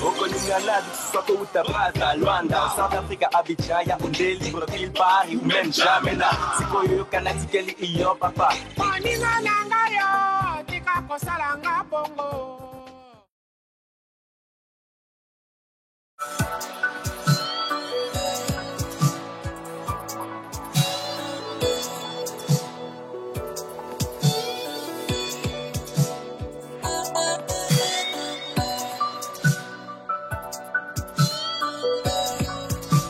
Okoningaladi soko utabaza Luanda South Africa Abidjan undeli Brokil Paris ou même jamais là Siko yo kanatikeli iyo papa Maninga nanga yo tika kosalanga bongo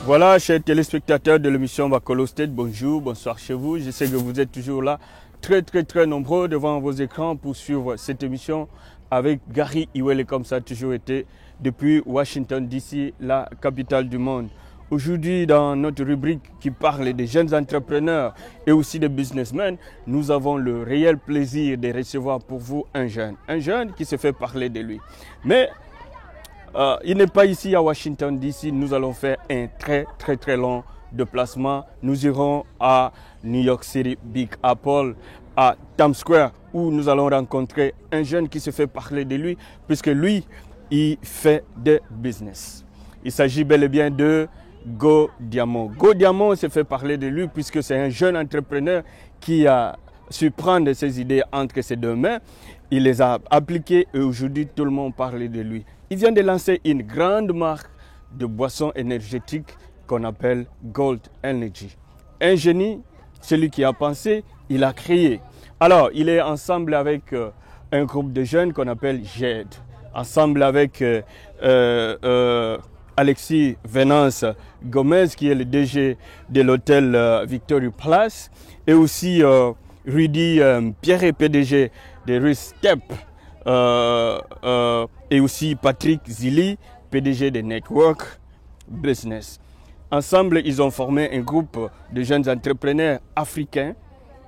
Voilà, chers téléspectateurs de l'émission Bakolo State, bonjour, bonsoir chez vous. Je sais que vous êtes toujours là, très nombreux devant vos écrans pour suivre cette émission avec Gary Iwele, comme ça a toujours été, depuis Washington DC, la capitale du monde. Aujourd'hui, dans notre rubrique qui parle des jeunes entrepreneurs et aussi des businessmen, nous avons le réel plaisir de recevoir pour vous un jeune qui se fait parler de lui. Mais il n'est pas ici à Washington DC. Nous allons faire un très long déplacement. Nous irons à New York City, Big Apple, à Times Square, où nous allons rencontrer un jeune qui se fait parler de lui, puisque lui, il fait des business. Il s'agit bel et bien de Go Diamond. Go Diamond se fait parler de lui, puisque c'est un jeune entrepreneur qui a su prendre ses idées entre ses deux mains. Il les a appliquées et aujourd'hui, tout le monde parle de lui. Il vient de lancer une grande marque de boissons énergétiques qu'on appelle Gold Energy. Un génie, celui qui a pensé, il a créé. Alors, il est ensemble avec un groupe de jeunes qu'on appelle GED. Ensemble avec Alexis Venance Gomez, qui est le DG de l'hôtel Victory Place. Et aussi Rudy Pierre, PDG de Restep. Et aussi Patrick Zili, PDG de Network Business. Ensemble, ils ont formé un groupe de jeunes entrepreneurs africains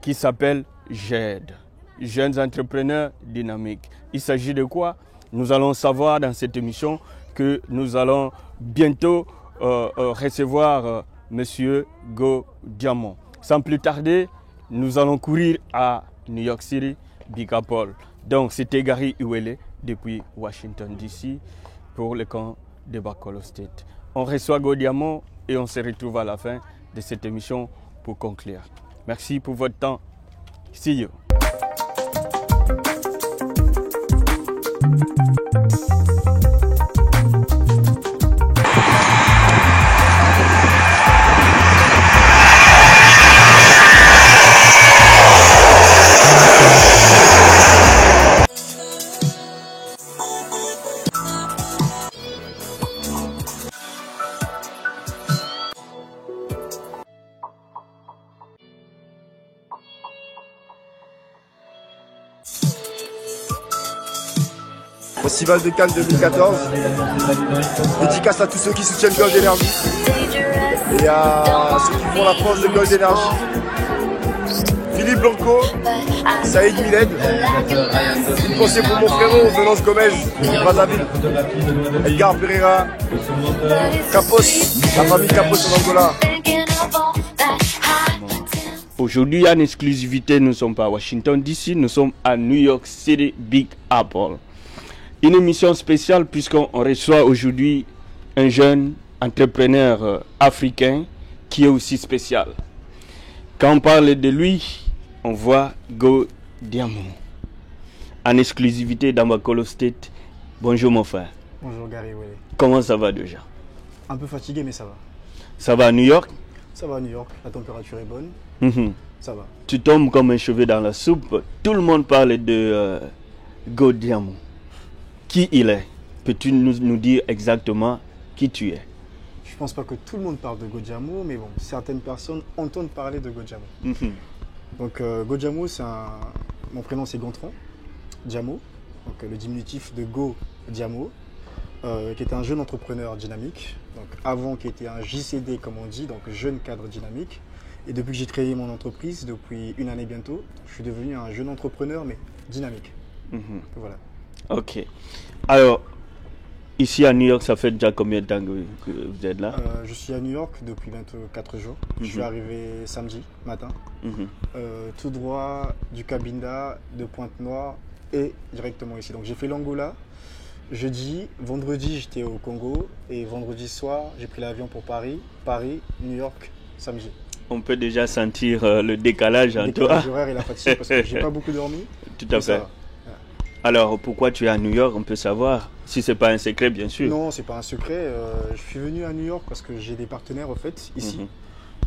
qui s'appelle GED, Jeunes Entrepreneurs Dynamiques. Il s'agit de quoi? Nous allons savoir dans cette émission que nous allons bientôt recevoir Monsieur Go Diamond. Sans plus tarder, nous allons courir à New York City, Big Apple. Donc, c'était Gary Iwele depuis Washington DC pour le camp de Bakolo State. On reçoit Go Diamond et on se retrouve à la fin de cette émission pour conclure. Merci pour votre temps. See you. Festival de Cannes 2014, dédicace à tous ceux qui soutiennent Gold Energy et à ceux qui font la France de Gold Energy. Philippe Blanco, Saïd Miled, une pensée pour mon frérot Venance Gomez, Brazzaville, Edgar Pereira, Capos, la famille Capos en Angola. Aujourd'hui, en exclusivité, nous ne sommes pas à Washington DC, nous sommes à New York City, Big Apple. Une émission spéciale puisqu'on reçoit aujourd'hui un jeune entrepreneur africain qui est aussi spécial. Quand on parle de lui, on voit Go Diamond. En exclusivité dans Bakolo State. Bonjour mon frère. Bonjour Gary Iwele. Comment ça va déjà? Un peu fatigué mais ça va. Ça va à New York? Ça va à New York, la température est bonne. Ça va. Tu tombes comme un cheveu dans la soupe. Tout le monde parle de Go Diamond. Qui il est? Peux-tu nous dire exactement qui tu es? Je pense pas que tout le monde parle de Go Diamond, mais bon, certaines personnes entendent parler de Go Diamond. Donc Go Diamond, mon prénom c'est Gontran Diamond, donc le diminutif de Go Diamond, qui est un jeune entrepreneur dynamique. Donc avant qui était un JCD comme on dit, donc jeune cadre dynamique. Et depuis que j'ai créé mon entreprise, depuis une année bientôt, je suis devenu un jeune entrepreneur mais dynamique. Voilà. Ok. Alors, Ici à New York, ça fait déjà combien de temps que vous êtes là? Je suis à New York depuis bientôt 4 jours. Je suis arrivé samedi matin, tout droit du Cabinda, de Pointe-Noire et directement ici. Donc j'ai fait l'Angola jeudi, vendredi j'étais au Congo et vendredi soir j'ai pris l'avion pour Paris, New York, samedi. On peut déjà sentir le décalage en toi. Le décalage horaire et la fatigue parce que j'ai pas beaucoup dormi. Tout à fait. Alors, pourquoi tu es à New York, on peut savoir, si ce n'est pas un secret, bien sûr. Non, ce n'est pas un secret. Je suis venu à New York parce que j'ai des partenaires, en fait, ici.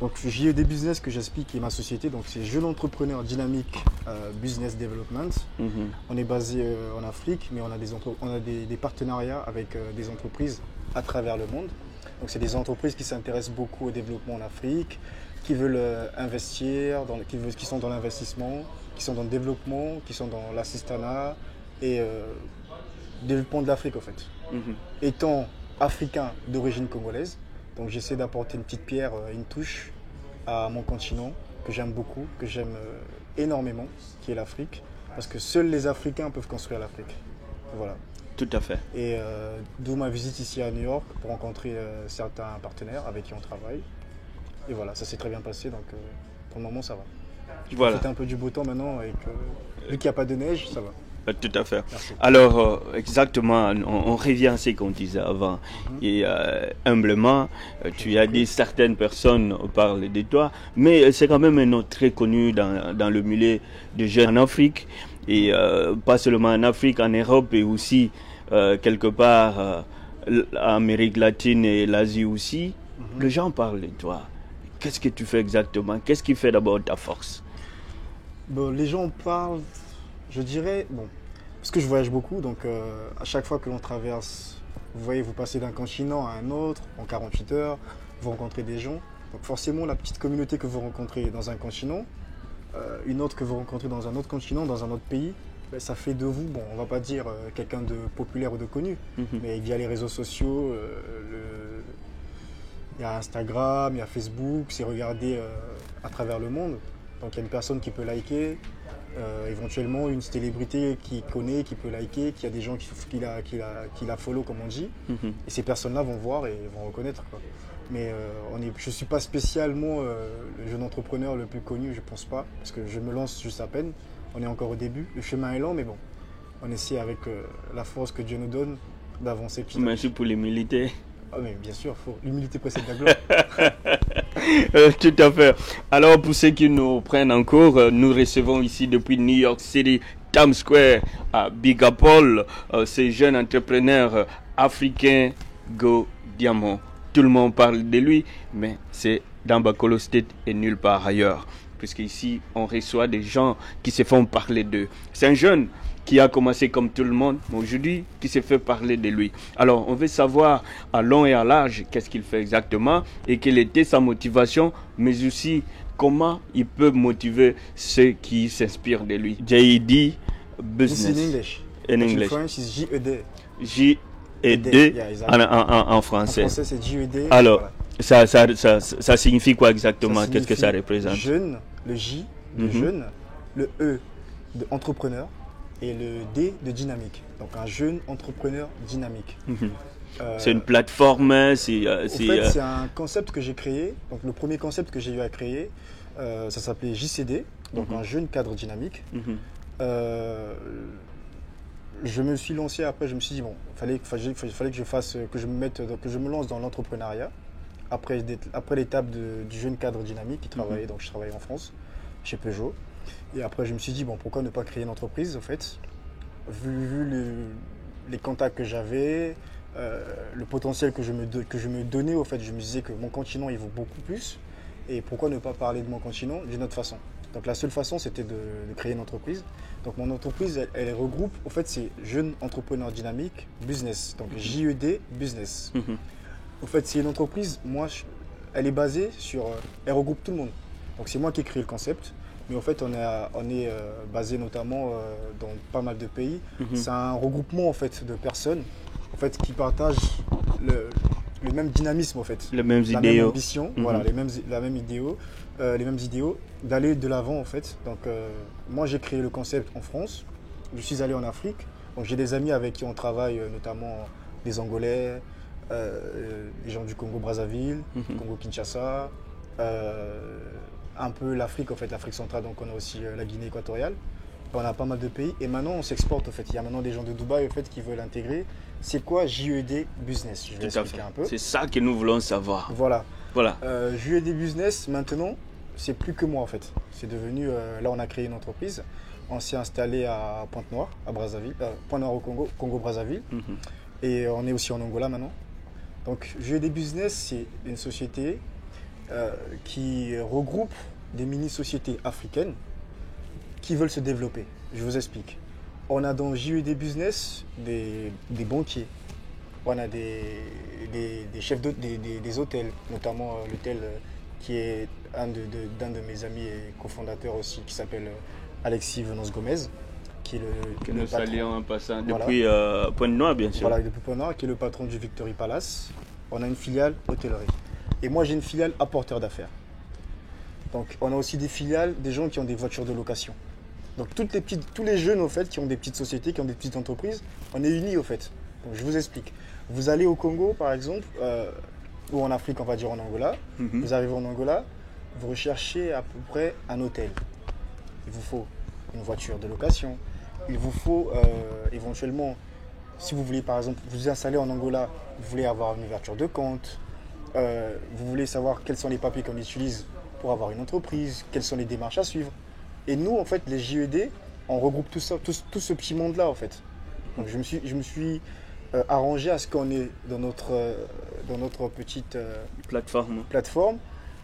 Donc, j'ai des business que j'explique et ma société. Donc, c'est Jeune Entrepreneur Dynamique Business Development. On est basé en Afrique, mais on a des partenariats avec des entreprises à travers le monde. Donc, c'est des entreprises qui s'intéressent beaucoup au développement en Afrique, qui veulent investir, qui sont dans l'investissement, qui sont dans le développement, qui sont dans l'assistanat et développement de l'Afrique en fait. Étant africain d'origine congolaise, donc j'essaie d'apporter une petite pierre, une touche à mon continent que j'aime beaucoup, que j'aime énormément, qui est l'Afrique, parce que seuls les Africains peuvent construire l'Afrique. Voilà. Tout à fait. Et d'où ma visite ici à New York pour rencontrer certains partenaires avec qui on travaille. Et voilà, ça s'est très bien passé, donc pour le moment ça va. Voilà. C'était un peu du beau temps maintenant et vu qu'il n'y a pas de neige, ça va. Tout à fait. Merci. Alors, exactement, on revient à ce qu'on disait avant. Et humblement, tu as dit certaines personnes parlent de toi, mais c'est quand même un nom très connu dans le milieu des jeunes en Afrique. Et pas seulement en Afrique, en Europe et aussi quelque part l'Amérique latine et l'Asie aussi. Les gens parlent de toi. Qu'est-ce que tu fais exactement? Qu'est-ce qui fait d'abord ta force? Bon, les gens parlent, je dirais, bon, parce que je voyage beaucoup, donc à chaque fois que l'on traverse, vous voyez, vous passez d'un continent à un autre, en 48 heures, vous rencontrez des gens. Donc forcément, la petite communauté que vous rencontrez dans un continent, une autre que vous rencontrez dans un autre continent, dans un autre pays, ben, ça fait de vous, bon, on va pas dire quelqu'un de populaire ou de connu, mais via les réseaux sociaux, il y a Instagram, il y a Facebook, c'est regardé à travers le monde. Donc il y a une personne qui peut liker, éventuellement une célébrité qui connaît, qui peut liker, qui a des gens qui la follow comme on dit. Et ces personnes-là vont voir et vont reconnaître, quoi. Mais je ne suis pas spécialement le jeune entrepreneur le plus connu, je ne pense pas, parce que je me lance juste à peine. On est encore au début, le chemin est lent, mais bon, on essaie avec la force que Dieu nous donne d'avancer. Merci pour l'humilité. Ah mais bien sûr, l'humilité précède la gloire. Tout à fait. Alors pour ceux qui nous prennent en cours, nous recevons ici depuis New York City, Times Square, à Big Apple, ces jeunes entrepreneurs africains, Go Diamond. Tout le monde parle de lui, mais c'est dans Bacolo State et nulle part ailleurs. Puisqu'ici, on reçoit des gens qui se font parler d'eux. C'est un jeune qui a commencé comme tout le monde, mais aujourd'hui, qui se fait parler de lui. Alors, on veut savoir à long et à large qu'est-ce qu'il fait exactement et quelle était sa motivation, mais aussi comment il peut motiver ceux qui s'inspirent de lui. JED Business. This is in English. In English. French is JED. JED Yeah, exactly. en français. En français, c'est JED. Alors, voilà. ça signifie quoi exactement? Qu'est-ce que ça représente? Jeune, le J de jeune, le E de entrepreneur et le D de dynamique. Donc un jeune entrepreneur dynamique. C'est une plateforme, c'est un concept que j'ai créé. Donc le premier concept que j'ai eu à créer, ça s'appelait JCD, donc un jeune cadre dynamique. Je me suis lancé après, je me suis dit bon, fallait que je me lance dans l'entrepreneuriat. Après l'étape du jeune cadre dynamique qui travaillait, donc je travaillais en France, chez Peugeot. Et après, je me suis dit, bon, pourquoi ne pas créer une entreprise, en fait, vu les contacts que j'avais, le potentiel que je me donnais, au fait, je me disais que mon continent, il vaut beaucoup plus. Et pourquoi ne pas parler de mon continent d'une autre façon? Donc la seule façon, c'était de créer une entreprise. Donc mon entreprise, elle regroupe, en fait, c'est Jeune Entrepreneur Dynamique Business. Donc JED Business. En fait, c'est une entreprise, elle est basée sur, elle regroupe tout le monde. Donc c'est moi qui ai créé le concept. Mais en fait, on est basé notamment dans pas mal de pays. C'est un regroupement en fait, de personnes en fait, qui partagent le même dynamisme, en fait. Les mêmes idéaux. Même ambition, voilà, les mêmes idéaux d'aller de l'avant, en fait. Donc, moi, j'ai créé le concept en France. Je suis allé en Afrique. Donc, j'ai des amis avec qui on travaille, notamment des Angolais, des gens du Congo-Brazzaville, Congo-Kinshasa, un peu l'Afrique, en fait, l'Afrique centrale, donc on a aussi la Guinée équatoriale. On a pas mal de pays et maintenant on s'exporte en fait. Il y a maintenant des gens de Dubaï en fait qui veulent intégrer. C'est quoi JED Business? Je vais expliquer un peu. C'est ça que nous voulons savoir. Voilà. Voilà. JED Business maintenant, c'est plus que moi en fait. C'est devenu là on a créé une entreprise. On s'est installé à Pointe-Noire, à Brazzaville, Pointe-Noire au Congo, Congo-Brazzaville. Et on est aussi en Angola maintenant. Donc JED Business, c'est une société qui regroupe des mini-sociétés africaines qui veulent se développer. Je vous explique. On a dans JED Business des banquiers, on a des chefs des hôtels, notamment l'hôtel qui est d'un de mes amis et cofondateurs aussi, qui s'appelle Alexis Venance Gomez, qui est que nous saluons en passant voilà. Depuis Pointe-Noire, bien sûr. Voilà, depuis Pointe-Noire, qui est le patron du Victory Palace. On a une filiale hôtellerie. Et moi, j'ai une filiale apporteur d'affaires. Donc, on a aussi des filiales, des gens qui ont des voitures de location. Donc, tous les jeunes, au fait, qui ont des petites sociétés, qui ont des petites entreprises, on est unis, au fait. Donc, je vous explique. Vous allez au Congo, par exemple, ou en Afrique, on va dire en Angola. Vous arrivez en Angola, vous recherchez à peu près un hôtel. Il vous faut une voiture de location. Il vous faut éventuellement, si vous voulez, par exemple, vous installer en Angola, vous voulez avoir une ouverture de compte, vous voulez savoir quels sont les papiers qu'on utilise pour avoir une entreprise, quelles sont les démarches à suivre. Et nous, en fait, les JED, on regroupe tout ça, tout ce petit monde-là, en fait. Donc, je me suis arrangé à ce qu'on ait dans notre petite plateforme.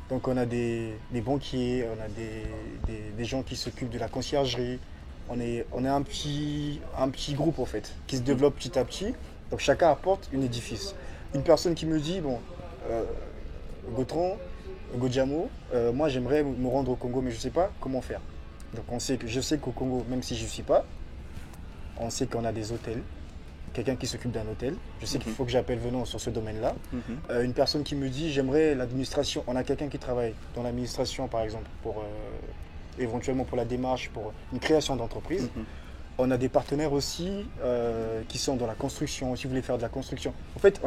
Donc, on a des banquiers, on a des gens qui s'occupent de la conciergerie. On est un petit groupe, en fait, qui se développe petit à petit. Donc, chacun apporte un édifice. Une personne qui me dit, bon, Gautran, Godjamo, moi, j'aimerais me rendre au Congo, mais je ne sais pas comment faire. Donc je sais qu'au Congo, même si je ne suis pas, on sait qu'on a des hôtels, quelqu'un qui s'occupe d'un hôtel. Je sais qu'il faut que j'appelle venant sur ce domaine-là. Une personne qui me dit, j'aimerais l'administration. On a quelqu'un qui travaille dans l'administration, par exemple, pour éventuellement pour la démarche, pour une création d'entreprise. On a des partenaires aussi qui sont dans la construction, si vous voulez faire de la construction. En fait,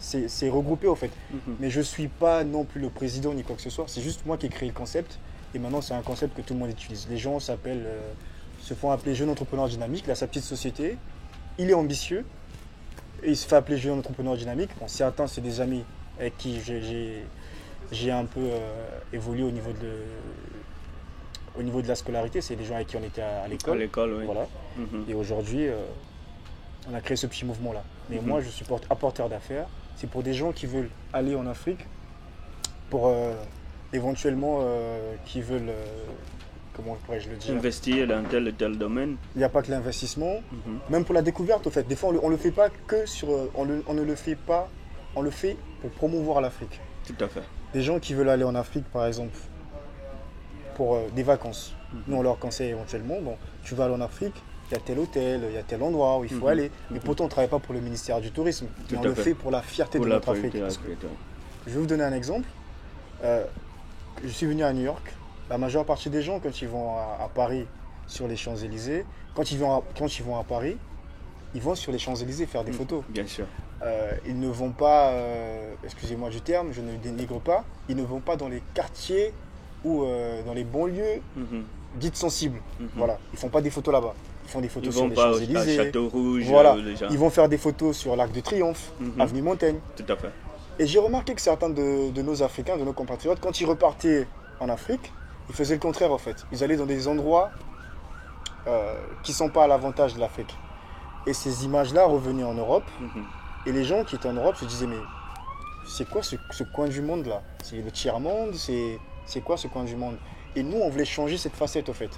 c'est regroupé, en fait. Mais je ne suis pas non plus le président ni quoi que ce soit. C'est juste moi qui ai créé le concept. Et maintenant, c'est un concept que tout le monde utilise. Les gens se font appeler jeune entrepreneur dynamique. Il a sa petite société. Il est ambitieux. Et il se fait appeler jeune entrepreneur dynamique. Bon, certains, c'est des amis avec qui j'ai un peu évolué au niveau de la scolarité. C'est des gens avec qui on était à l'école. À l'école, oui. Voilà. Et aujourd'hui, on a créé ce petit mouvement-là. Mais moi, je suis apporteur d'affaires. C'est pour des gens qui veulent aller en Afrique, pour éventuellement qui veulent, comment pourrais-je le dire, investir dans tel et tel domaine. Il n'y a pas que l'investissement, même pour la découverte, au fait. Des fois, on ne le fait pas que sur... on ne le fait pas, on le fait pour promouvoir l'Afrique. Tout à fait. Des gens qui veulent aller en Afrique, par exemple, pour des vacances. Nous, on leur conseille éventuellement, bon, tu vas aller en Afrique, il y a tel hôtel, il y a tel endroit où il faut aller. Mais pourtant, on ne travaille pas pour le ministère du Tourisme. Mais on le fait pour la fierté de notre Afrique. Je vais vous donner un exemple. Je suis venu à New York. La majeure partie des gens, quand ils vont à Paris, sur les Champs-Élysées, quand ils vont à Paris, ils vont sur les Champs-Élysées faire des photos. Bien sûr. Ils ne vont pas, excusez-moi du terme, je ne dénigre pas, ils ne vont pas dans les quartiers ou dans les banlieues dites sensibles. Voilà. Ils ne font pas des photos là-bas. Ils font des photos sur les Champs-Élysées. Château-Rouge. Voilà. Ils vont faire des photos sur l'Arc de Triomphe, Avenue Montaigne. Tout à fait. Et j'ai remarqué que certains de nos Africains, de nos compatriotes, quand ils repartaient en Afrique, ils faisaient le contraire en fait. Ils allaient dans des endroits qui ne sont pas à l'avantage de l'Afrique. Et ces images-là revenaient en Europe. Et les gens qui étaient en Europe se disaient, mais c'est quoi ce coin du monde là? C'est le tiers-monde? C'est quoi ce coin du monde? Et nous, on voulait changer cette facette en fait.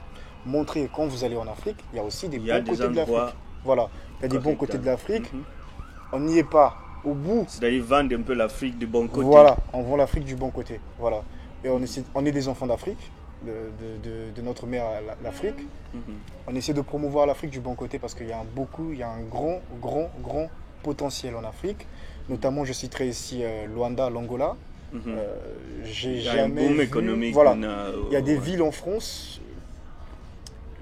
Montrer quand vous allez en Afrique, il y a aussi des bons côtés de l'Afrique. Voilà, il y a des bons côtés de l'Afrique. On n'y est pas au bout. C'est-à-dire vendre un peu l'Afrique du bon côté. Voilà, on vend l'Afrique du bon côté. Voilà. Et on est des enfants d'Afrique, de notre mère l'Afrique. On essaie de promouvoir l'Afrique du bon côté parce qu'il y a un grand potentiel en Afrique. Notamment, je citerai ici Luanda, l'Angola. J'ai jamais vu. Économique. Voilà. Il y a des villes en France.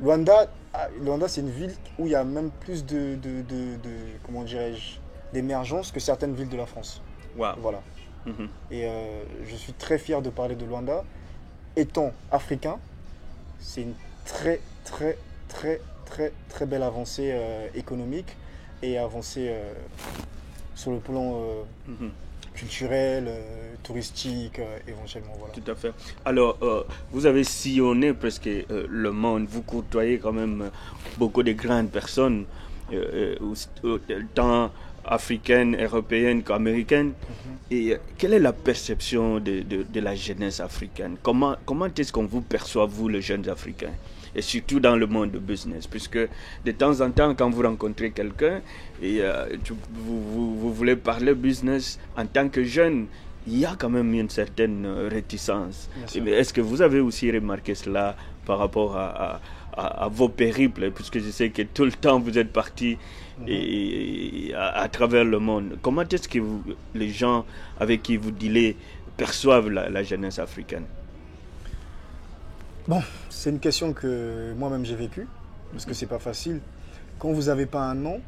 Luanda, c'est une ville où il y a même plus comment dirais-je, d'émergence que certaines villes de la France. Wow. Voilà. Mhm. Et je suis très fier de parler de Luanda. Étant africain, c'est une très belle avancée économique et avancée sur le plan Mhm. culturel, touristique, éventuellement. Voilà. Tout à fait. Alors, vous avez sillonné presque le monde, vous côtoyez quand même beaucoup de grandes personnes, tant africaines, européennes qu'américaines. Et quelle est la perception de la jeunesse africaine? Comment est-ce qu'on vous perçoit, vous, les jeunes Africains? Et surtout dans le monde de business, puisque de temps en temps, quand vous rencontrez quelqu'un et vous voulez parler business en tant que jeune, il y a quand même une certaine réticence. Mais est-ce que vous avez aussi remarqué cela par rapport à vos périples, puisque je sais que tout le temps vous êtes partis à travers le monde? Comment est-ce que les gens avec qui vous dealez perçoivent la jeunesse africaine? Bon, c'est une question que moi-même j'ai vécue, parce que c'est pas facile. Quand vous n'avez pas un nom,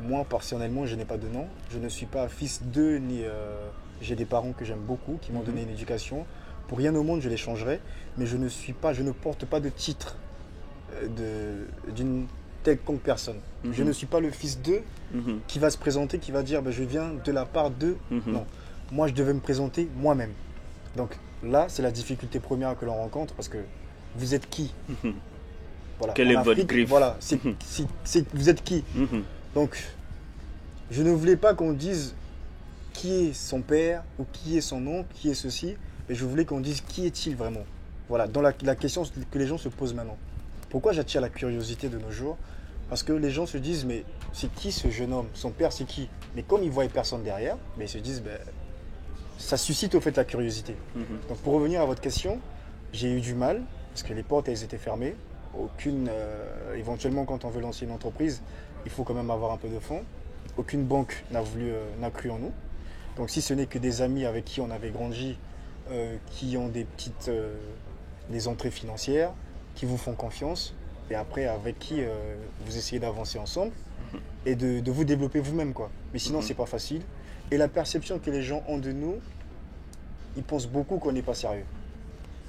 moi personnellement je n'ai pas de nom, je ne suis pas fils d'eux, ni j'ai des parents que j'aime beaucoup, qui m'ont donné une éducation. Pour rien au monde je les changerais, mais je ne porte pas de titre d'une quelconque personne. Je ne suis pas le fils d'eux qui va se présenter, qui va dire je viens de la part d'eux. Non, moi je devais me présenter moi-même. Donc là, c'est la difficulté première que l'on rencontre parce que vous êtes qui? Voilà. Quel est votre griffe? Voilà, vous êtes qui? Donc, je ne voulais pas qu'on dise qui est son père ou qui est son oncle, qui est ceci, mais je voulais qu'on dise qui est-il vraiment. Voilà, dans la question que les gens se posent maintenant. Pourquoi j'attire la curiosité de nos jours? Parce que les gens se disent, mais c'est qui ce jeune homme? Son père, c'est qui? Mais comme ils voient personne derrière, mais ils se disent, ça suscite au fait la curiosité. Donc pour revenir à votre question, j'ai eu du mal parce que les portes elles étaient fermées. Éventuellement quand on veut lancer une entreprise, il faut quand même avoir un peu de fonds. Aucune banque n'a cru en nous. Donc si ce n'est que des amis avec qui on avait grandi, qui ont des entrées financières, qui vous font confiance et après avec qui vous essayez d'avancer ensemble et de vous développer vous-même quoi. Mais sinon c'est pas facile. Et la perception que les gens ont de nous, ils pensent beaucoup qu'on n'est pas sérieux.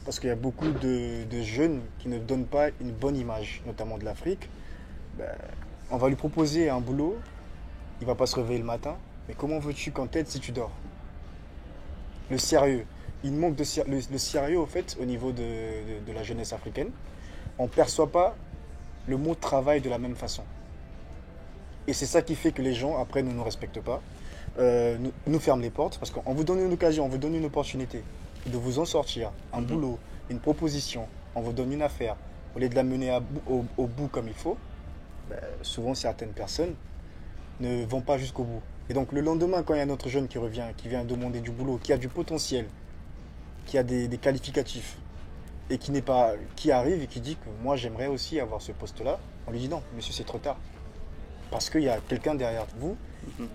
Parce qu'il y a beaucoup de jeunes qui ne donnent pas une bonne image, notamment de l'Afrique. On va lui proposer un boulot, il ne va pas se réveiller le matin. Mais comment veux-tu qu'on t'aide si tu dors? Le sérieux. Il manque le sérieux, au fait, au niveau de la jeunesse africaine. On ne perçoit pas le mot travail de la même façon. Et c'est ça qui fait que les gens, après, ne nous respectent pas. Nous ferment les portes parce qu'on vous donne une occasion, on vous donne une opportunité de vous en sortir, un boulot, une proposition, on vous donne une affaire, au lieu de la mener au bout comme il faut, souvent certaines personnes ne vont pas jusqu'au bout. Et donc le lendemain, quand il y a un autre jeune qui revient, qui vient demander du boulot, qui a du potentiel, qui a des qualificatifs et qui arrive et qui dit que moi j'aimerais aussi avoir ce poste-là, on lui dit non, monsieur c'est trop tard. Parce qu'il y a quelqu'un derrière vous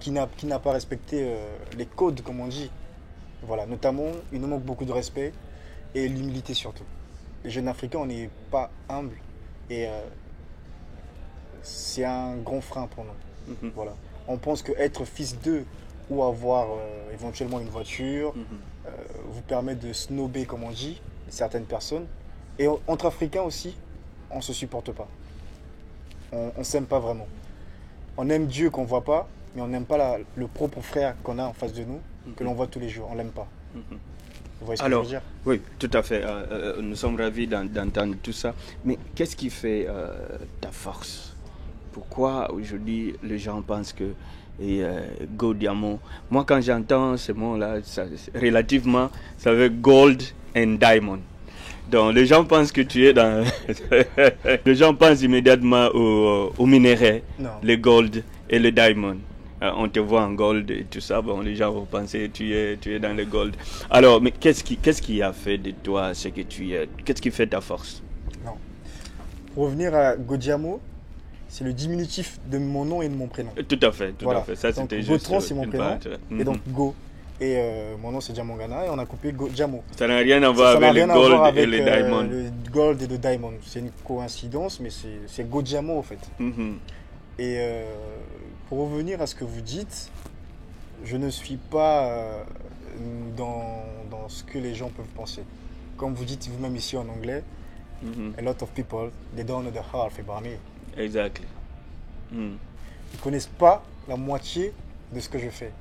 qui n'a pas respecté les codes, comme on dit. Voilà, notamment, il nous manque beaucoup de respect et l'humilité surtout. Les jeunes Africains, on n'est pas humbles et c'est un grand frein pour nous. Voilà. On pense qu'être fils d'eux ou avoir éventuellement une voiture vous permet de snober, comme on dit, certaines personnes. Et entre Africains aussi, on ne se supporte pas. On ne s'aime pas vraiment. On aime Dieu qu'on ne voit pas, mais on n'aime pas le propre frère qu'on a en face de nous, que l'on voit tous les jours. On ne l'aime pas. Vous voyez ce que je veux dire? Oui, tout à fait. Nous sommes ravis d'entendre tout ça. Mais qu'est-ce qui fait ta force? Pourquoi aujourd'hui les gens pensent que Go Diamond, moi quand j'entends ce mot-là, relativement, ça veut Gold and Diamond. Donc les gens pensent que tu es dans... les gens pensent immédiatement au minerai, le gold et le diamond. On te voit en gold et tout ça, bon, les gens vont penser que tu es dans le gold. Alors, mais qu'est-ce qui a fait de toi ce que tu es? Qu'est-ce qui fait ta force? Non. Pour revenir à Go Diamond, c'est le diminutif de mon nom et de mon prénom. Tout à fait, tout à fait. Ça, donc, c'était Gautran, juste c'est mon prénom. Et donc Go. Et mon nom c'est Diamongana et on a coupé Diamond. Ça n'a rien à voir avec le gold et le diamond. Le gold et le diamond. C'est une coïncidence, mais c'est Go Diamond en fait. Et Pour revenir à ce que vous dites, je ne suis pas dans ce que les gens peuvent penser. Comme vous dites vous-même ici en anglais, a lot of people, they don't know the half about me. Exactly. Ils ne connaissent pas la moitié de ce que je fais.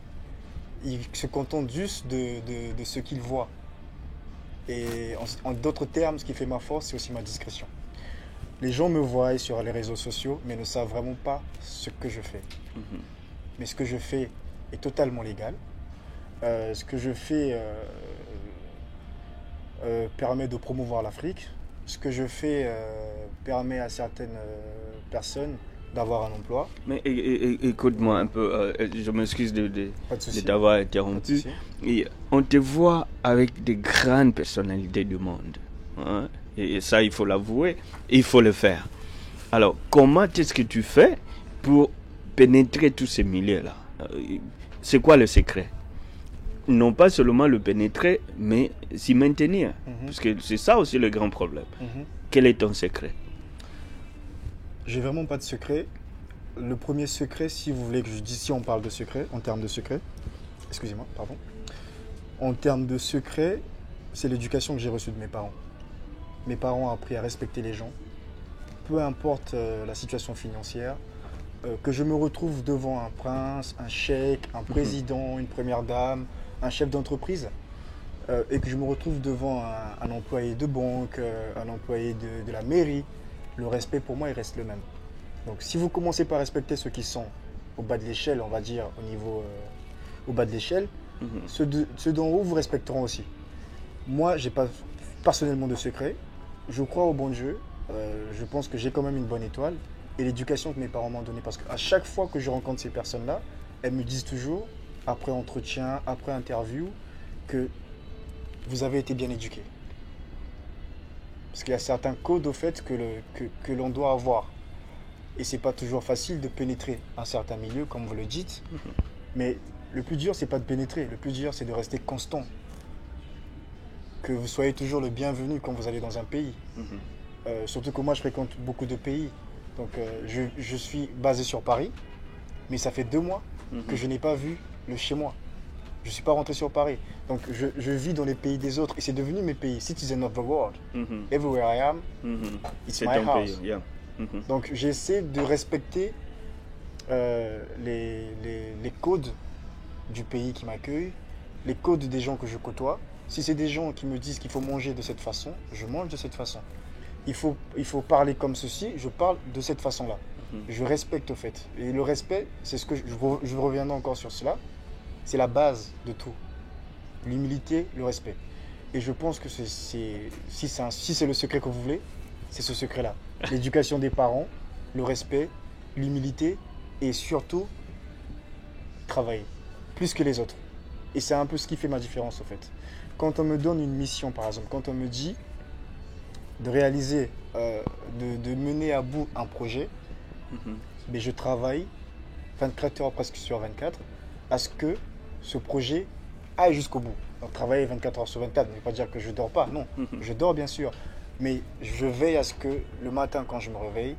Ils se contentent juste de ce qu'ils voient. Et en d'autres termes, ce qui fait ma force, c'est aussi ma discrétion. Les gens me voient sur les réseaux sociaux, mais ne savent vraiment pas ce que je fais. Mais ce que je fais est totalement légal. Ce que je fais permet de promouvoir l'Afrique. Ce que je fais permet à certaines personnes d'avoir un emploi. Mais écoute-moi un peu, je m'excuse de t'avoir interrompu. Et on te voit avec des grandes personnalités du monde. Hein? Et ça, il faut l'avouer, il faut le faire. Alors, comment est-ce que tu fais pour pénétrer tous ces milieux-là? C'est quoi le secret? Non pas seulement le pénétrer, mais s'y maintenir. Parce que c'est ça aussi le grand problème. Quel est ton secret? J'ai vraiment pas de secret. Le premier secret, si vous voulez que je dise, si on parle de secret, en termes de secret, excusez-moi, pardon. En termes de secret, c'est l'éducation que j'ai reçue de mes parents. Mes parents ont appris à respecter les gens, peu importe la situation financière, que je me retrouve devant un prince, un cheikh, un président, une première dame, un chef d'entreprise, et que je me retrouve devant un employé de banque, un employé de la mairie, le respect pour moi il reste le même. Donc si vous commencez par respecter ceux qui sont au bas de l'échelle, on va dire au bas de l'échelle, ceux d'en haut vous respecteront aussi. Moi, j'ai pas personnellement de secret. Je crois au bon Dieu. Je pense que j'ai quand même une bonne étoile et l'éducation que mes parents m'ont donnée. Parce qu'à chaque fois que je rencontre ces personnes-là, elles me disent toujours, après entretien, après interview, que vous avez été bien éduqué. Parce qu'il y a certains codes au fait que l'on doit avoir. Et c'est pas toujours facile de pénétrer un certain milieu, comme vous le dites. Mais le plus dur, c'est pas de pénétrer. Le plus dur, c'est de rester constant. Que vous soyez toujours le bienvenu quand vous allez dans un pays. Surtout que moi, je fréquente beaucoup de pays. Donc, je suis basé sur Paris. Mais ça fait 2 mois que je n'ai pas vu le chez moi. Je ne suis pas rentré sur Paris. Donc, je vis dans les pays des autres. Et c'est devenu mes pays. Citizen of the world. Everywhere I am, it's my house. Pays, yeah. Donc, j'essaie de respecter les codes du pays qui m'accueille, les codes des gens que je côtoie. Si c'est des gens qui me disent qu'il faut manger de cette façon, je mange de cette façon. Il faut parler comme ceci, je parle de cette façon-là. Je respecte au fait. Et le respect, c'est ce que je reviendrai encore sur cela, c'est la base de tout. L'humilité, le respect. Et je pense que si c'est le secret que vous voulez, c'est ce secret-là. L'éducation des parents, le respect, l'humilité et surtout travailler. Plus que les autres. Et c'est un peu ce qui fait ma différence au fait. Quand on me donne une mission par exemple, quand on me dit de réaliser, de mener à bout un projet, mais je travaille 24 heures presque sur 24 à ce que ce projet aille jusqu'au bout. Donc travailler 24 heures sur 24 ne veut pas dire que je ne dors pas, non. Je dors bien sûr, mais je veille à ce que le matin quand je me réveille,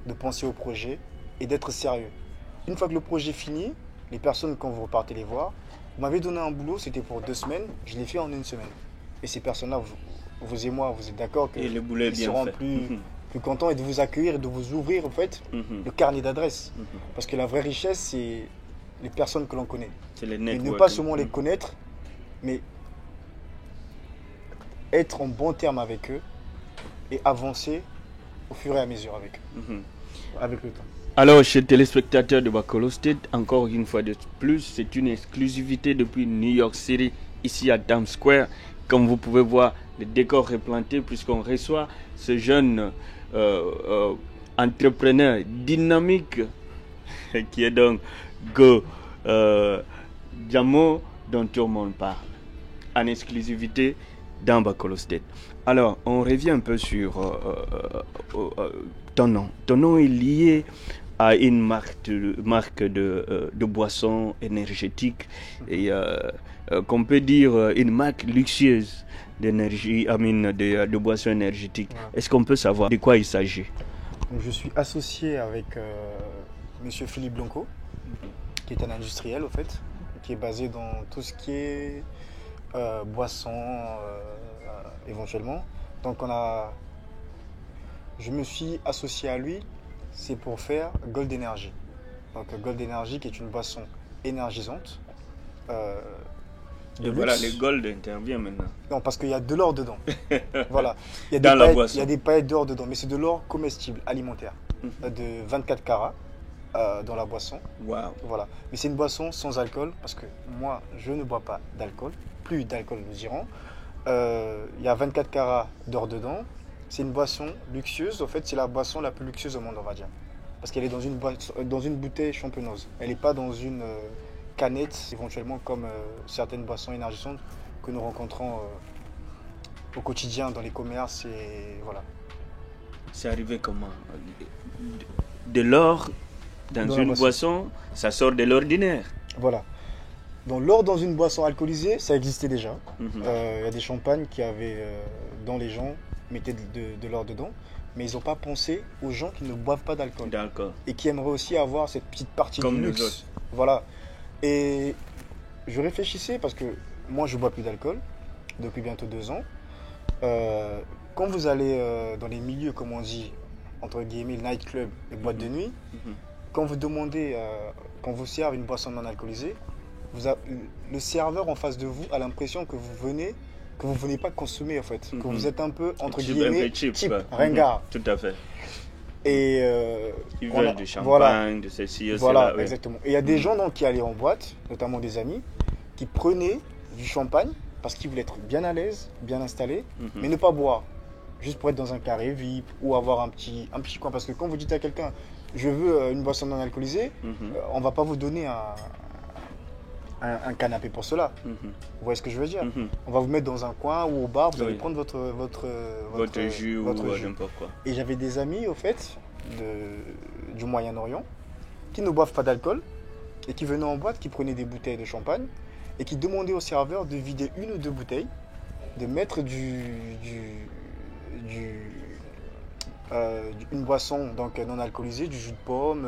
de penser au projet et d'être sérieux. Une fois que le projet est fini, les personnes quand vous repartez les voir, vous m'avez donné un boulot, c'était pour 2 semaines, je l'ai fait en 1 semaine. Et ces personnes-là, vous et moi, vous êtes d'accord qu'ils seront plus contents et de vous accueillir et de vous ouvrir en fait le carnet d'adresses. Parce que la vraie richesse, c'est les personnes que l'on connaît. C'est les et networks. ne pas seulement les connaître, mais être en bon terme avec eux et avancer au fur et à mesure avec eux, avec le temps. Alors, chers téléspectateurs de Bacolo State, encore une fois de plus, c'est une exclusivité depuis New York City, ici à Times Square. Comme vous pouvez voir, le décor est planté puisqu'on reçoit ce jeune entrepreneur dynamique qui est donc Go Jamo, dont tout le monde parle, en exclusivité dans Bacolo State. Alors, on revient un peu sur ton nom. Ton nom est lié à une marque de boissons énergétiques et qu'on peut dire une marque luxueuse d'énergie, de boissons énergétiques. Ouais. Est-ce qu'on peut savoir de quoi il s'agit? Donc, je suis associé avec Monsieur Philippe Blanco, qui est un industriel, au fait, qui est basé dans tout ce qui est boisson, éventuellement. Donc je me suis associé à lui, c'est pour faire Gold Energy. Donc Gold Energy qui est une boisson énergisante. Et voilà, le gold intervient maintenant. Non, parce qu'il y a de l'or dedans. Voilà. Il y a Dans la boisson. Il y a des paillettes d'or dedans, mais c'est de l'or comestible, alimentaire, de 24 carats dans la boisson. Wow. Voilà. Mais c'est une boisson sans alcool, parce que moi, je ne bois pas d'alcool, plus d'alcool, nous dirons. Il y a 24 carats d'or dedans. C'est une boisson luxueuse. En fait, c'est la boisson la plus luxueuse au monde, on va dire. Parce qu'elle est dans une bouteille champenoise. Elle n'est pas dans une canette, éventuellement, comme certaines boissons énergisantes que nous rencontrons au quotidien dans les commerces. Et voilà. C'est arrivé comment? De l'or dans une boisson, ça sort de l'ordinaire. Voilà. Donc l'or dans une boisson alcoolisée, ça existait déjà. Y a des champagnes qui avaient dans les gens, mettaient de l'or dedans, mais ils n'ont pas pensé aux gens qui ne boivent pas d'alcool. Et qui aimeraient aussi avoir cette petite partie comme de luxe. Voilà. Et je réfléchissais parce que moi je bois plus d'alcool depuis bientôt 2 ans. Quand vous allez dans les milieux, comme on dit, entre guillemets, nightclub, les boîtes de nuit, quand vous demandez, quand vous servez une boisson non alcoolisée, le serveur en face de vous a l'impression que vous venez pas consommer en fait, que vous êtes un peu entre guillemets cheap, ringard. Tout à fait. Et ils veulent du champagne, de ceci, voilà, exactement. Et il y a des gens donc, qui allaient en boîte, notamment des amis, qui prenaient du champagne parce qu'ils voulaient être bien à l'aise, bien installés, mais ne pas boire, juste pour être dans un carré VIP ou avoir un petit coin. Parce que quand vous dites à quelqu'un, je veux une boisson non alcoolisée, on va pas vous donner un canapé pour cela. Vous voyez ce que je veux dire? On va vous mettre dans un coin ou au bar, vous allez prendre votre jus ou n'importe quoi. Et j'avais des amis au fait du Moyen-Orient qui ne boivent pas d'alcool et qui venaient en boîte, qui prenaient des bouteilles de champagne et qui demandaient au serveur de vider 1 ou 2 bouteilles, de mettre une boisson donc non alcoolisée, du jus de pomme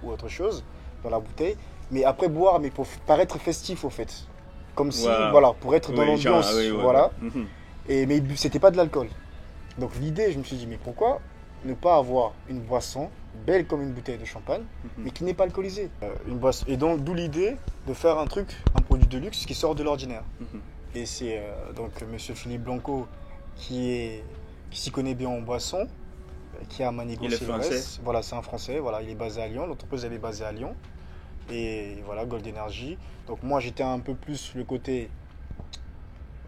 ou autre chose dans la bouteille. Mais après boire, mais pour paraître festif au fait. Comme si, voilà, pour être dans l'ambiance. Voilà. Mais c'était pas de l'alcool. Donc l'idée, je me suis dit, mais pourquoi ne pas avoir une boisson belle comme une bouteille de champagne, mais qui n'est pas alcoolisée une boisson. Et donc d'où l'idée de faire un produit de luxe qui sort de l'ordinaire. Et c'est donc Monsieur Philippe Blanco qui s'y connaît bien en boisson, qui a manigocé le reste. Voilà, c'est un Français, voilà, il est basé à Lyon, l'entreprise elle est basée à Lyon. Et voilà, Gold Energy. Donc moi j'étais un peu plus le côté,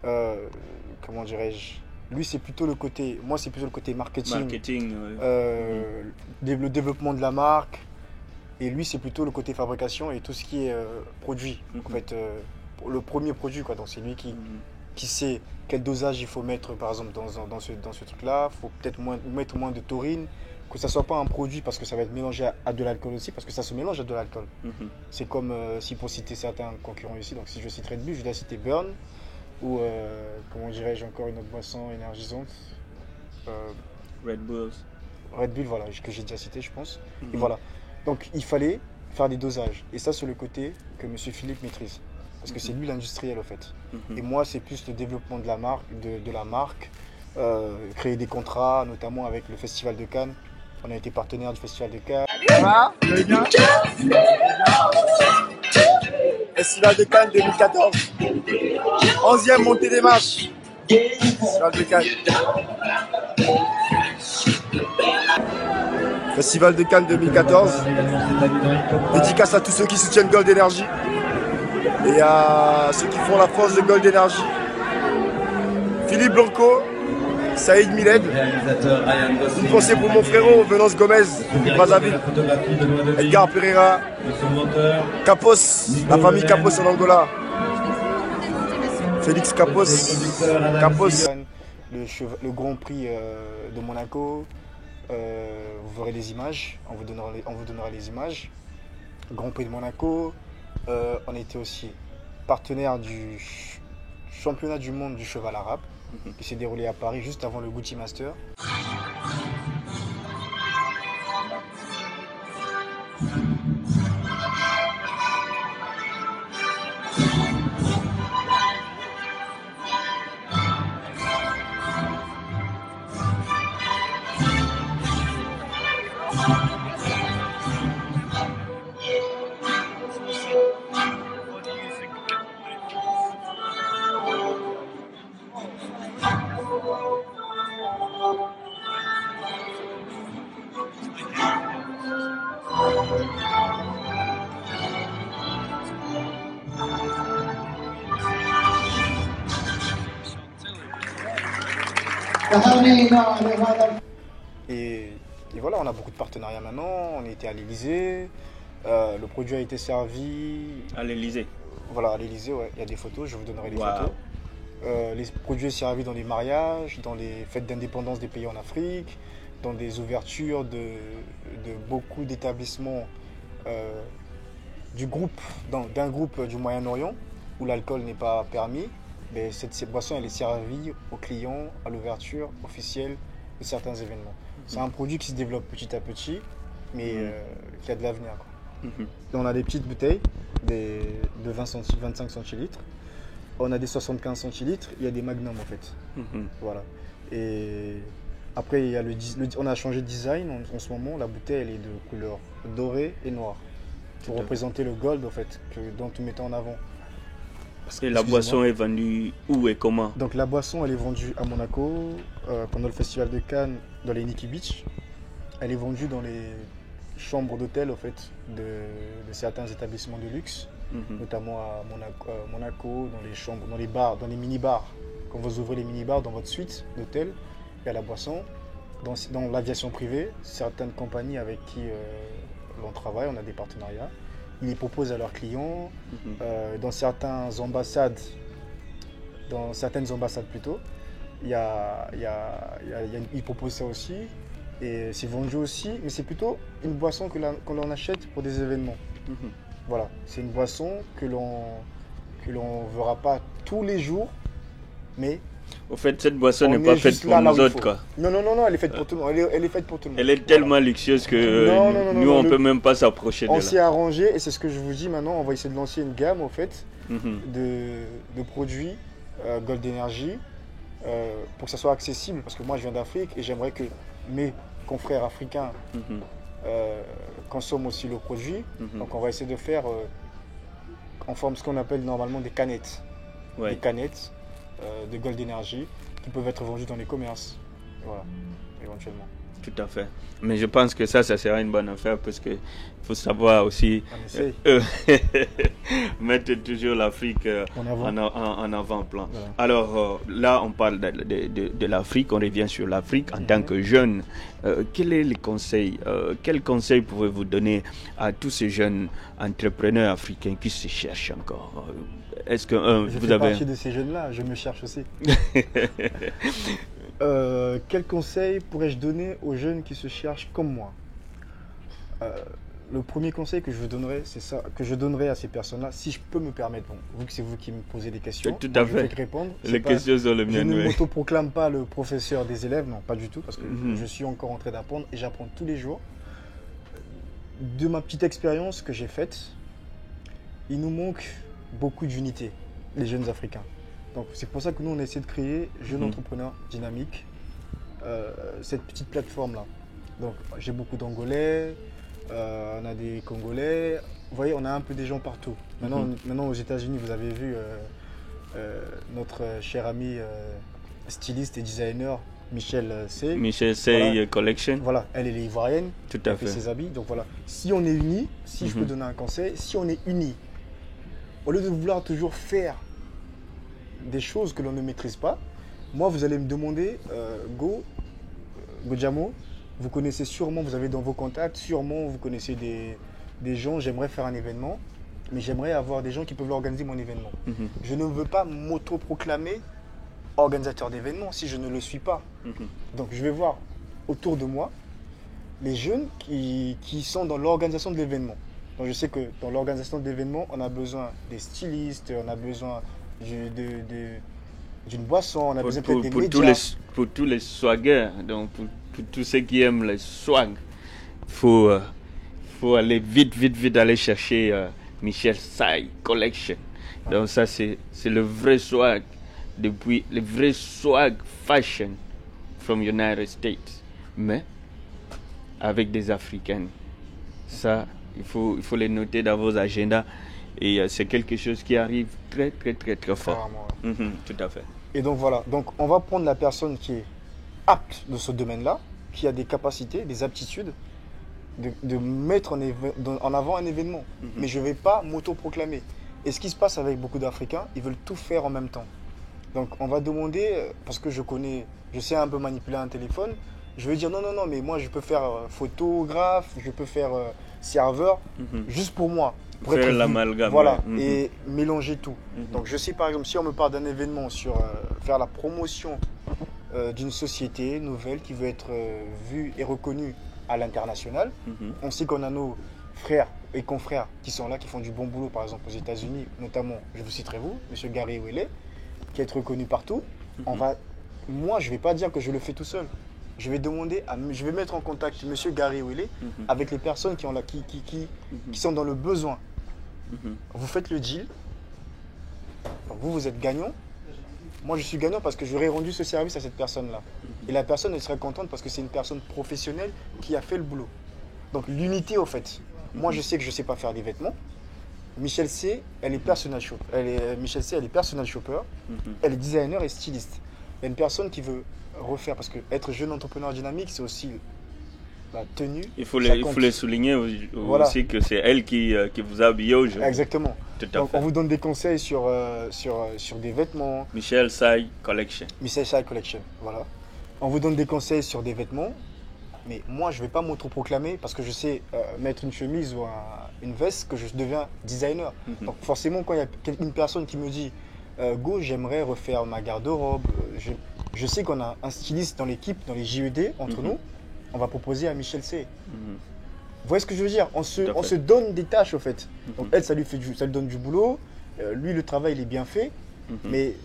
comment dirais-je, lui c'est plutôt le côté, moi c'est plutôt le côté marketing, le développement de la marque, et lui c'est plutôt le côté fabrication et tout ce qui est produit. En fait, le premier produit quoi. Donc c'est lui qui sait quel dosage il faut mettre par exemple dans ce truc-là. Il faut peut-être mettre moins de taurine. Que ça ne soit pas un produit parce que ça va être mélangé à de l'alcool aussi, parce que ça se mélange à de l'alcool. C'est comme, si pour citer certains concurrents ici, donc si je cite Red Bull, je dois citer Burn, ou comment dirais-je encore une autre boisson énergisante. Red Bull, voilà, que j'ai déjà cité, je pense. Et voilà. Donc il fallait faire des dosages. Et ça, c'est le côté que M. Philippe maîtrise. Parce que c'est lui l'industriel, en fait. Et moi, c'est plus le développement de la marque, créer des contrats, notamment avec le Festival de Cannes. On a été partenaire du Festival de Cannes. Festival de Cannes 2014. 11e montée des marches. Festival de Cannes. Festival de Cannes 2014. Dédicace à tous ceux qui soutiennent Gold Energy et à ceux qui font la force de Gold Energy. Philippe Blanco, Saïd Miled, une pensée pour mon frérot Venance Gomez, Brazzaville, Edgar Pereira, Capos, la famille Capos en Angola, Félix Capos, le Grand Prix de Monaco, vous verrez les images, on vous donnera les images. Grand Prix de Monaco, on était aussi partenaire du championnat du monde du cheval arabe, qui s'est déroulé à Paris juste avant le Gucci Master. Et voilà, on a beaucoup de partenariats maintenant. On était à l'Elysée. Le produit a été servi. À l'Elysée. Voilà, à l'Elysée, ouais. Il y a des photos, je vous donnerai les Wow. photos. Les produits sont servis dans les mariages, dans les fêtes d'indépendance des pays en Afrique, dans des ouvertures de beaucoup d'établissements d'un groupe du Moyen-Orient où l'alcool n'est pas permis. Mais cette boisson, elle est servie aux clients à l'ouverture officielle de certains événements. C'est un produit qui se développe petit à petit, mais qui a de l'avenir, quoi. On a des petites bouteilles de 25 centilitres. On a des 75 centilitres. Il y a des magnums, en fait. Voilà. Et après, il y a on a changé de design. En ce moment, la bouteille, elle est de couleur dorée et noire. Pour représenter le gold, en fait, dont tu mettais en avant. Et la boisson est vendue où et comment? Donc la boisson, elle est vendue à Monaco, pendant le festival de Cannes, dans les Nikki Beach. Elle est vendue dans les chambres d'hôtel, en fait, de certains établissements de luxe, notamment à Monaco, dans les chambres, dans les bars, dans les mini-bars. Quand vous ouvrez les mini-bars dans votre suite d'hôtel, il y a la boisson. Dans l'aviation privée, certaines compagnies avec qui l'on travaille, on a des partenariats. Ils les proposent à leurs clients, dans certaines ambassades plutôt. Ils proposent ça aussi, et c'est vendu aussi, mais c'est plutôt une boisson que l'on achète pour des événements. Voilà, c'est une boisson que l'on verra pas tous les jours, mais Au fait, cette boisson n'est pas faite pour nous autres, quoi. Non, elle est faite pour tout le monde. Elle est faite pour tout le monde. Elle est tellement luxueuse que nous, on ne peut même pas s'approcher de On là. s'y est arrangé, et c'est ce que je vous dis maintenant. On va essayer de lancer une gamme, en fait, de produits Gold Energy pour que ça soit accessible. Parce que moi, je viens d'Afrique et j'aimerais que mes confrères africains consomment aussi le produit. Donc, on va essayer de faire en forme ce qu'on appelle normalement des canettes. Ouais. Des canettes de Gold Energy qui peuvent être vendues dans les commerces. Voilà, éventuellement. Tout à fait. Mais je pense que ça sera une bonne affaire parce qu'il faut savoir aussi mettre toujours l'Afrique en avant-plan. Voilà. Alors là, on parle de l'Afrique, on revient sur l'Afrique en tant que jeune. Quels est les conseils, quels conseils pouvez-vous donner à tous ces jeunes entrepreneurs africains qui se cherchent encore? Est-ce que je fais partie de ces jeunes-là, je me cherche aussi. Quel conseil pourrais-je donner aux jeunes qui se cherchent comme moi? Le premier conseil que je donnerais, c'est ça, que je donnerais à ces personnes-là, si je peux me permettre, bon, vu que c'est vous qui me posez des questions, tout à fait. Je vais te répondre. Les questions sont les miennes. Je ne m'autoproclame pas le professeur des élèves, non, pas du tout, parce que je suis encore en train d'apprendre et j'apprends tous les jours. De ma petite expérience que j'ai faite, il nous manque beaucoup d'unité, les jeunes Africains. Donc c'est pour ça que nous on essaie de créer Jeunes Entrepreneurs Dynamiques, cette petite plateforme-là. Donc j'ai beaucoup d'Angolais, on a des Congolais, vous voyez, on a un peu des gens partout. Maintenant aux États-Unis, vous avez vu notre cher ami styliste et designer Michel Sey. Michel Sey Collection. Voilà, elle est ivoirienne. Tout à fait. Elle fait ses habits. Donc voilà, si on est unis, si je peux donner un conseil, si on est unis, au lieu de vouloir toujours faire des choses que l'on ne maîtrise pas, moi vous allez me demander, Gojamo, vous connaissez sûrement, vous avez dans vos contacts, sûrement vous connaissez des gens, j'aimerais faire un événement, mais j'aimerais avoir des gens qui peuvent organiser mon événement. Je ne veux pas m'autoproclamer organisateur d'événements si je ne le suis pas. Donc je vais voir autour de moi les jeunes qui sont dans l'organisation de l'événement. Donc je sais que dans l'organisation de l'événement, on a besoin des stylistes, on a besoin d'une boisson, on a besoin peut-être des médias. Pour tous les swaggers, donc pour tous ceux qui aiment les swags, il faut aller vite aller chercher Michel Sey Collection. Donc ça c'est le vrai swag, le vrai swag fashion from United States. Mais avec des Africaines. Ça, il faut les noter dans vos agendas. Et c'est quelque chose qui arrive très, très, très, très fort. Tout à fait. Et donc voilà, donc on va prendre la personne qui est apte de ce domaine-là, qui a des capacités, des aptitudes, de mettre en avant un événement. Mais je ne vais pas m'autoproclamer. Et ce qui se passe avec beaucoup d'Africains, ils veulent tout faire en même temps. Donc on va demander, parce que je sais un peu manipuler un téléphone, je vais dire non, mais moi je peux faire photographe, je peux faire serveur, juste pour moi. Pour faire l'amalgame. Voilà, et mélanger tout. Donc je sais par exemple, si on me parle d'un événement sur faire la promotion d'une société nouvelle qui veut être vue et reconnue à l'international, on sait qu'on a nos frères et confrères qui sont là, qui font du bon boulot, par exemple aux États-Unis, notamment, je vous citerai vous, M. Gary Iwele, qui est reconnu partout. Moi, je ne vais pas dire que je le fais tout seul. Je vais mettre en contact M. Gary Iwele avec les personnes qui sont dans le besoin. Vous faites le deal. Donc vous êtes gagnant. Moi, je suis gagnant parce que j'aurais rendu ce service à cette personne-là. Et la personne, elle serait contente parce que c'est une personne professionnelle qui a fait le boulot. Donc l'unité, au fait. Moi, je sais que je ne sais pas faire des vêtements. Michel C, elle est personal shopper. Michel C, elle est personal shopper. Elle est designer et styliste. Il y a une personne qui veut refaire, parce que être jeune entrepreneur dynamique, c'est aussi la tenue. Il faut les souligner aussi que c'est elle qui vous a habillé aujourd'hui. Exactement. Tout à Donc fait. on vous donne des conseils sur des vêtements. Michel Sai Collection. Michel Sai Collection, voilà. On vous donne des conseils sur des vêtements. Mais moi, je ne vais pas m'autoproclamer parce que je sais mettre une chemise ou une veste que je deviens designer. Donc forcément, quand il y a une personne qui me dit Go, j'aimerais refaire ma garde-robe, je sais qu'on a un styliste dans l'équipe, dans les JED, entre nous, on va proposer à Michel C. Vous voyez ce que je veux dire? On se donne des tâches, au fait. Donc elle, ça lui donne du boulot. Lui, le travail, il est bien fait. Mais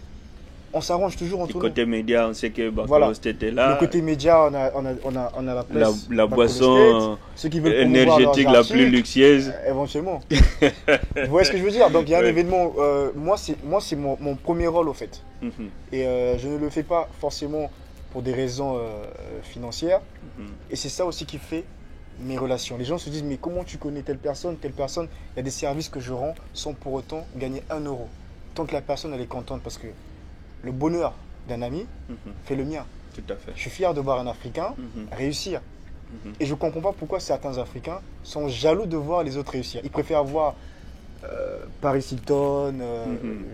on s'arrange toujours entre nous. Côté média, on sait que Bacolostet est là. Le côté média, on a la place. La boisson énergétique la plus luxueuse. Éventuellement. Vous voyez ce que je veux dire? Donc il y a un événement. Moi, c'est mon premier rôle, au fait. Et je ne le fais pas forcément pour des raisons financières. Et c'est ça aussi qui fait mes relations. Les gens se disent, mais comment tu connais telle personne? Il y a des services que je rends sans pour autant gagner 1 euro. Tant que la personne, elle est contente, parce que le bonheur d'un ami fait le mien. Tout à fait. Je suis fier de voir un Africain réussir. Et je ne comprends pas pourquoi certains Africains sont jaloux de voir les autres réussir. Ils préfèrent voir Paris Hilton,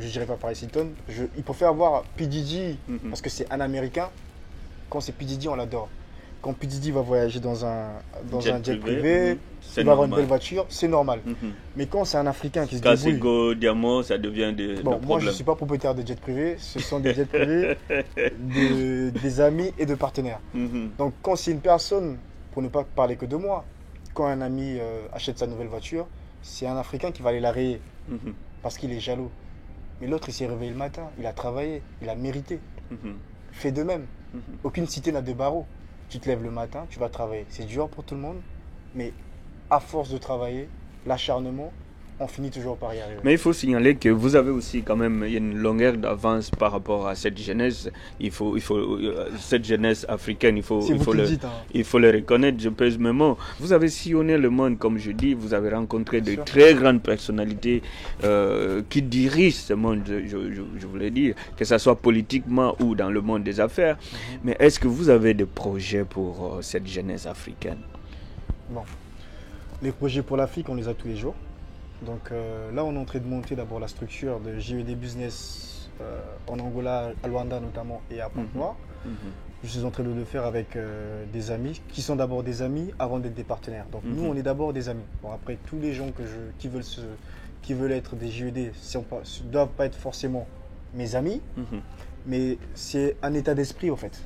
je ne dirais pas Paris Hilton, ils préfèrent voir P. Diddy parce que c'est un Américain. Quand c'est P. Diddy, on l'adore. Quand P. Diddy va voyager dans un jet privé, il va avoir une belle voiture, c'est normal. Mais quand c'est un Africain qui se débrouille... Quand c'est Go, Diamant, ça devient des problèmes. Moi, je ne suis pas propriétaire de jet privé. Ce sont des jets privés des amis et de partenaires. Donc, quand c'est une personne, pour ne pas parler que de moi, quand un ami achète sa nouvelle voiture, c'est un Africain qui va aller la rayer parce qu'il est jaloux. Mais l'autre, il s'est réveillé le matin, il a travaillé, il a mérité. Fais de même. Aucune cité n'a de barreaux. Tu te lèves le matin, tu vas travailler. C'est dur pour tout le monde, mais à force de travailler, l'acharnement, on finit toujours par y arriver. Mais il faut signaler que vous avez aussi quand même une longueur d'avance par rapport à cette jeunesse. Cette jeunesse africaine, il faut le reconnaître, je pèse mes mots. Vous avez sillonné le monde, comme je dis, vous avez rencontré de très grandes personnalités qui dirigent ce monde, je voulais dire, que ce soit politiquement ou dans le monde des affaires. Mais est-ce que vous avez des projets pour cette jeunesse africaine? Bon, les projets pour l'Afrique, on les a tous les jours. Donc là, on est en train de monter d'abord la structure de JED Business en Angola, à Luanda notamment, et à Pointe-Noire. Je suis en train de le faire avec des amis, qui sont d'abord des amis avant d'être des partenaires. Donc nous, on est d'abord des amis. Bon, après, tous les gens qui veulent être des JED ne doivent pas être forcément mes amis, mais c'est un état d'esprit, en fait.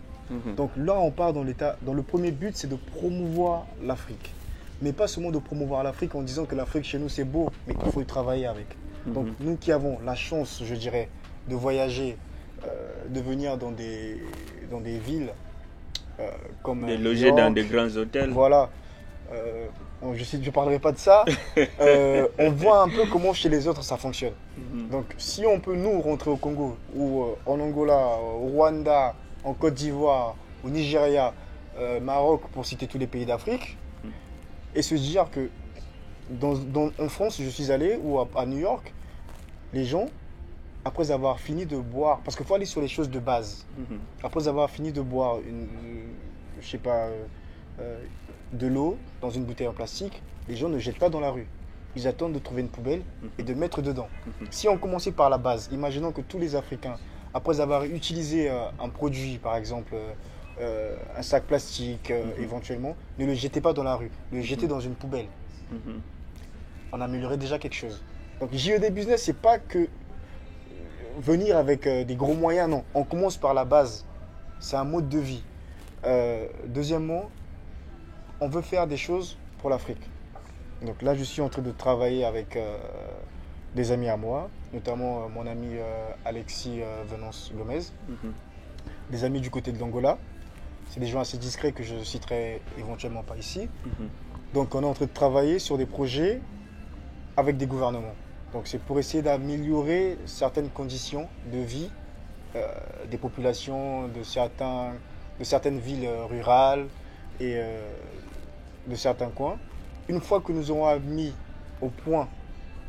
Donc là, on part dans le premier but, c'est de promouvoir l'Afrique. Mais pas seulement de promouvoir l'Afrique en disant que l'Afrique chez nous c'est beau, mais qu'il faut y travailler avec. Donc nous qui avons la chance, je dirais, de voyager, de venir dans des villes comme... De loger dans des grands hôtels. Voilà. Je ne parlerai pas de ça. On voit un peu comment chez les autres ça fonctionne. Donc si on peut nous rentrer au Congo, ou en Angola, au Rwanda, en Côte d'Ivoire, au Nigeria, Maroc, pour citer tous les pays d'Afrique, et se dire que en France, je suis allé, ou à New York, les gens, après avoir fini de boire, parce qu'il faut aller sur les choses de base, après avoir fini de boire je sais pas, de l'eau dans une bouteille en plastique, les gens ne jettent pas dans la rue. Ils attendent de trouver une poubelle et de mettre dedans. Si on commençait par la base, imaginons que tous les Africains, après avoir utilisé un produit, par exemple un sac plastique éventuellement, ne le jetaient pas dans la rue, le jetaient dans une poubelle. On améliorerait déjà quelque chose. Donc JED Business, c'est pas que venir avec des gros moyens, non. On commence par la base. C'est un mode de vie. Deuxièmement, on veut faire des choses pour l'Afrique. Donc là, je suis en train de travailler avec des amis à moi, notamment mon ami Alexis Venance Gomez, des amis du côté de l'Angola. C'est des gens assez discrets que je ne citerai éventuellement pas ici. Donc on est en train de travailler sur des projets avec des gouvernements. Donc c'est pour essayer d'améliorer certaines conditions de vie des populations de certaines villes rurales et de certains coins. Une fois que nous aurons mis au point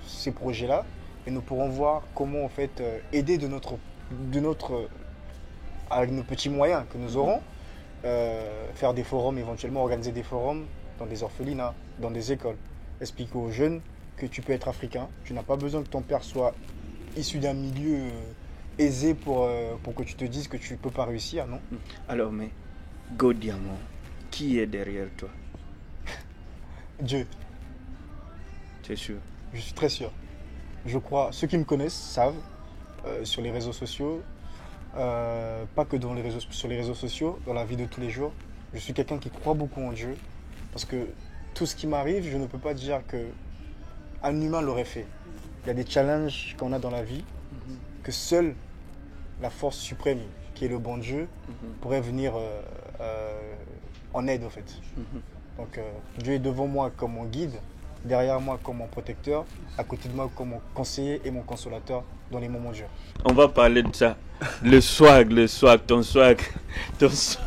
ces projets-là, et nous pourrons voir comment en fait aider avec nos petits moyens que nous aurons, faire des forums éventuellement, organiser des forums dans des orphelinats, dans des écoles, expliquer aux jeunes que tu peux être africain, tu n'as pas besoin que ton père soit issu d'un milieu aisé pour que tu te dises que tu ne peux pas réussir, non? Alors, mais Go Diamant, qui est derrière toi? Dieu. Tu es sûr? Je suis très sûr. Je crois, ceux qui me connaissent savent, sur les réseaux sociaux, pas que sur les réseaux sociaux, dans la vie de tous les jours, je suis quelqu'un qui croit beaucoup en Dieu, parce que tout ce qui m'arrive, je ne peux pas dire qu'un humain l'aurait fait. Il y a des challenges qu'on a dans la vie, que seule la force suprême, qui est le bon Dieu, pourrait venir en aide, en fait. Donc Dieu est devant moi comme mon guide, derrière moi comme mon protecteur, à côté de moi comme mon conseiller et mon consolateur dans les moments durs. On va parler de ça. Le swag, ton swag. Parce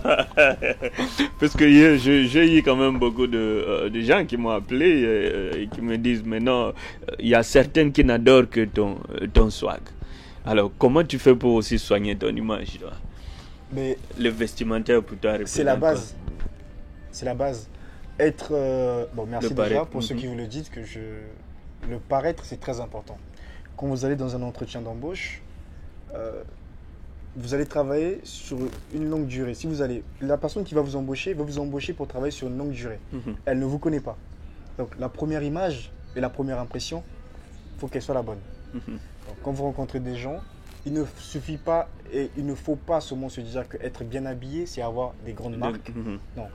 que j'ai eu quand même beaucoup de gens qui m'ont appelé et qui me disent, mais non, il y a certaines qui n'adorent que ton swag. Alors, comment tu fais pour aussi soigner ton image, toi? Mais le vestimentaire pour toi. C'est la base. C'est la base. Être... bon, merci déjà pour ceux qui vous le dites, que le paraître, c'est très important. Quand vous allez dans un entretien d'embauche, vous allez travailler sur une longue durée. Si vous allez, la personne qui va vous embaucher pour travailler sur une longue durée. Elle ne vous connaît pas. Donc la première image et la première impression, il faut qu'elle soit la bonne. Donc, quand vous rencontrez des gens, il ne suffit pas et il ne faut pas seulement se dire qu'être bien habillé, c'est avoir des grandes marques. Non.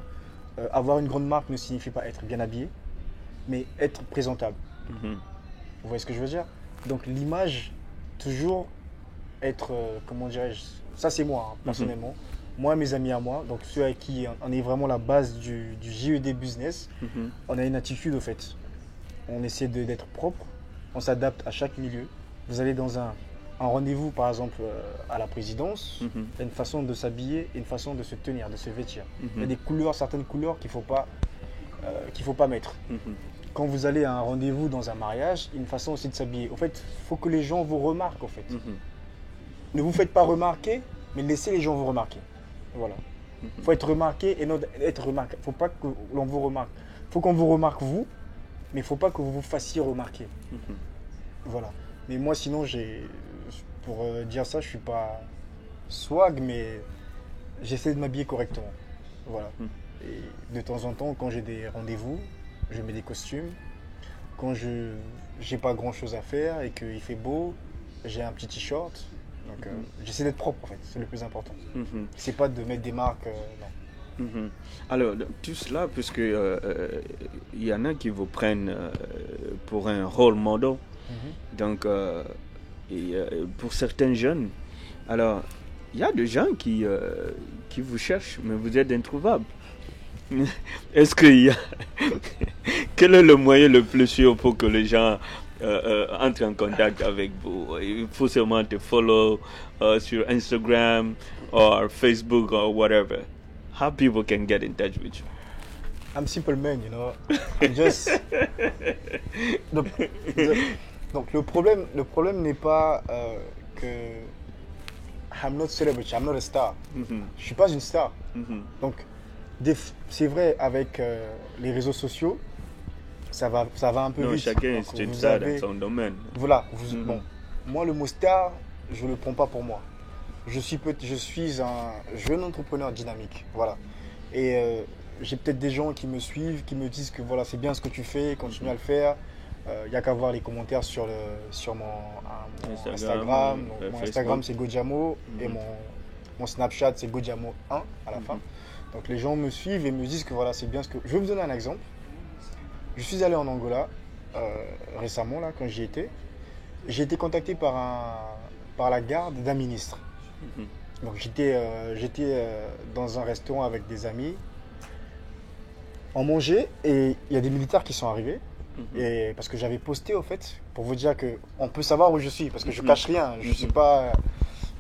Avoir une grande marque ne signifie pas être bien habillé, mais être présentable. Vous voyez ce que je veux dire? Donc l'image, toujours être, comment dirais-je, ça c'est moi, hein, personnellement. Moi, mes amis à moi, donc ceux avec qui on est vraiment la base du JED Business, on a une attitude au fait. On essaie d'être propre, on s'adapte à chaque milieu. Vous allez dans un rendez-vous, par exemple, à la présidence, il y a une façon de s'habiller et une façon de se tenir, de se vêtir. Il y a des couleurs, certaines couleurs qu'il faut pas mettre. Quand vous allez à un rendez-vous dans un mariage, une façon aussi de s'habiller. En fait, il faut que les gens vous remarquent, en fait. Ne vous faites pas remarquer, mais laissez les gens vous remarquer. Voilà. Il faut être remarqué et non être remarqué. Il ne faut pas que l'on vous remarque. Il faut qu'on vous remarque vous, mais il ne faut pas que vous vous fassiez remarquer. Voilà. Mais moi, sinon, pour dire ça, je ne suis pas swag, mais j'essaie de m'habiller correctement. Voilà. Et de temps en temps, quand j'ai des rendez-vous, je mets des costumes. Quand je n'ai pas grand-chose à faire et qu'il fait beau, j'ai un petit t-shirt. Donc, j'essaie d'être propre, en fait. C'est le plus important. C'est pas de mettre des marques, non. Alors, tout cela, puisque il y en a qui vous prennent pour un role model. Donc, pour certains jeunes, alors, il y a des gens qui vous cherchent, mais vous êtes introuvable. Est-ce qu'il y a... Quel est le moyen le plus sûr pour que les gens entrent en contact avec vous? Il faut seulement te follow sur Instagram or Facebook or whatever. How people can get in touch with you? I'm simple man, you know. I'm just. Donc, donc le problème n'est pas que I'm not celebrity, I'm not a star. Je suis pas une star. Donc c'est vrai avec les réseaux sociaux, ça va un peu Non, vite. chacun Donc, est une vous star avez- dans son domaine. Voilà. Bon, moi le mot star, je le prends pas pour moi. Je suis un jeune entrepreneur dynamique. Voilà. Et j'ai peut-être des gens qui me suivent, qui me disent que voilà, c'est bien ce que tu fais, continue à le faire. Il n'y a qu'à voir les commentaires sur mon Instagram. Donc, mon Facebook. Instagram, c'est Gojamo et mon Snapchat, c'est Gojamo 1 à la fin. Donc les gens me suivent et me disent que voilà, c'est bien ce que... Je vais vous donner un exemple. Je suis allé en Angola récemment, là, quand j'y étais. J'ai été contacté par la garde d'un ministre. Donc j'étais dans un restaurant avec des amis. On mangeait et il y a des militaires qui sont arrivés. Et parce que j'avais posté au fait, pour vous dire qu'on peut savoir où je suis, parce que je cache rien. Je suis pas.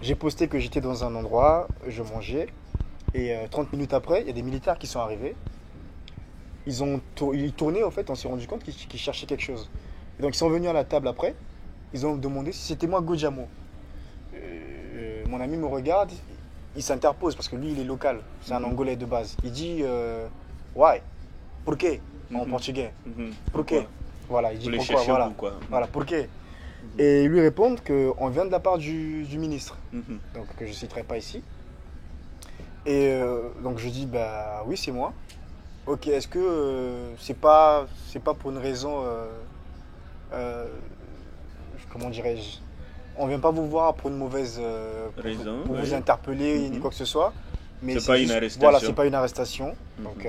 J'ai posté que j'étais dans un endroit, je mangeais, et 30 minutes après, il y a des militaires qui sont arrivés. Ils tournaient au fait, on s'est rendu compte qu'ils cherchaient quelque chose. Et donc ils sont venus à la table après, ils ont demandé si c'était moi Gojamo. Mon ami me regarde, il s'interpose parce que lui il est local, c'est un Angolais de base. Il dit why, pourquoi en portugais. Pourquoi? Voilà, il dit Pour les pourquoi, chercher voilà. pourquoi. Voilà, pourquoi. Et ils lui répondent qu'on vient de la part du ministre, donc que je ne citerai pas ici. Et donc je dis bah oui c'est moi. Ok, est-ce que c'est pas pour une raison comment dirais-je, on vient pas vous voir pour une mauvaise Raison, pour oui. vous interpeller ni quoi que ce soit, mais C'est pas une juste- arrestation. Voilà, c'est pas une arrestation. Donc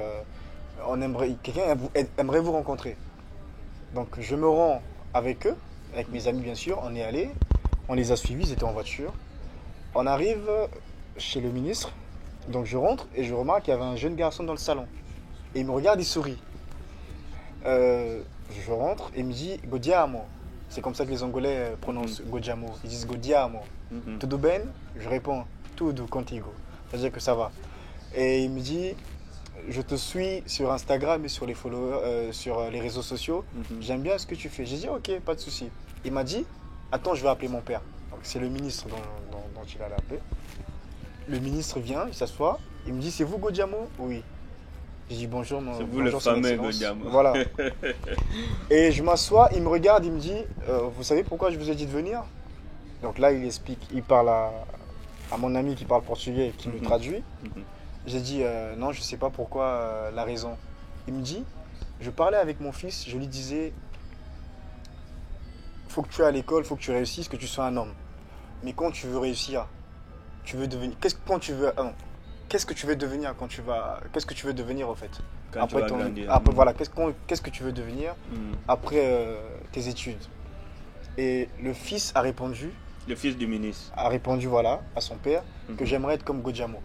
quelqu'un aimerait vous rencontrer. Donc je me rends avec eux, avec mes amis bien sûr, on est allés, on les a suivis, ils étaient en voiture. On arrive chez le ministre, donc je rentre et je remarque qu'il y avait un jeune garçon dans le salon. Et il me regarde, il sourit. Je rentre et il me dit Godiamo. C'est comme ça que les Angolais prononcent Gojamo. Ils disent Godiamo. Tudo bem? Je réponds Tudo contigo. C'est-à-dire que ça va. Et il me dit je te suis sur Instagram et sur les followers, sur les réseaux sociaux. J'aime bien ce que tu fais. J'ai dit ok, pas de souci. Il m'a dit attends, je vais appeler mon père. Donc c'est le ministre dont il allait appeler. Le ministre vient, il s'assoit. Il me dit c'est vous Gojamo? Oui. J'ai dit bonjour, C'est vous bonjour, le fameux Excellence. Gojamo. Voilà. Et je m'assois, il me regarde, il me dit vous savez pourquoi je vous ai dit de venir? Donc là, il explique, il parle à mon ami qui parle portugais, qui me traduit. J'ai dit non, je ne sais pas pourquoi, la raison. Il me dit je parlais avec mon fils, je lui disais faut que tu ailles à l'école, faut que tu réussisses, que tu sois un homme. Mais quand tu veux réussir, tu veux devenir. Qu'est-ce que tu veux devenir quand tu vas. Qu'est-ce que tu veux devenir en fait? Quand tu vas grandir. Après, voilà, qu'est-ce que tu veux devenir après tes études? Et le fils a répondu. Le fils du ministre. A répondu voilà à son père que j'aimerais être comme Gojamo.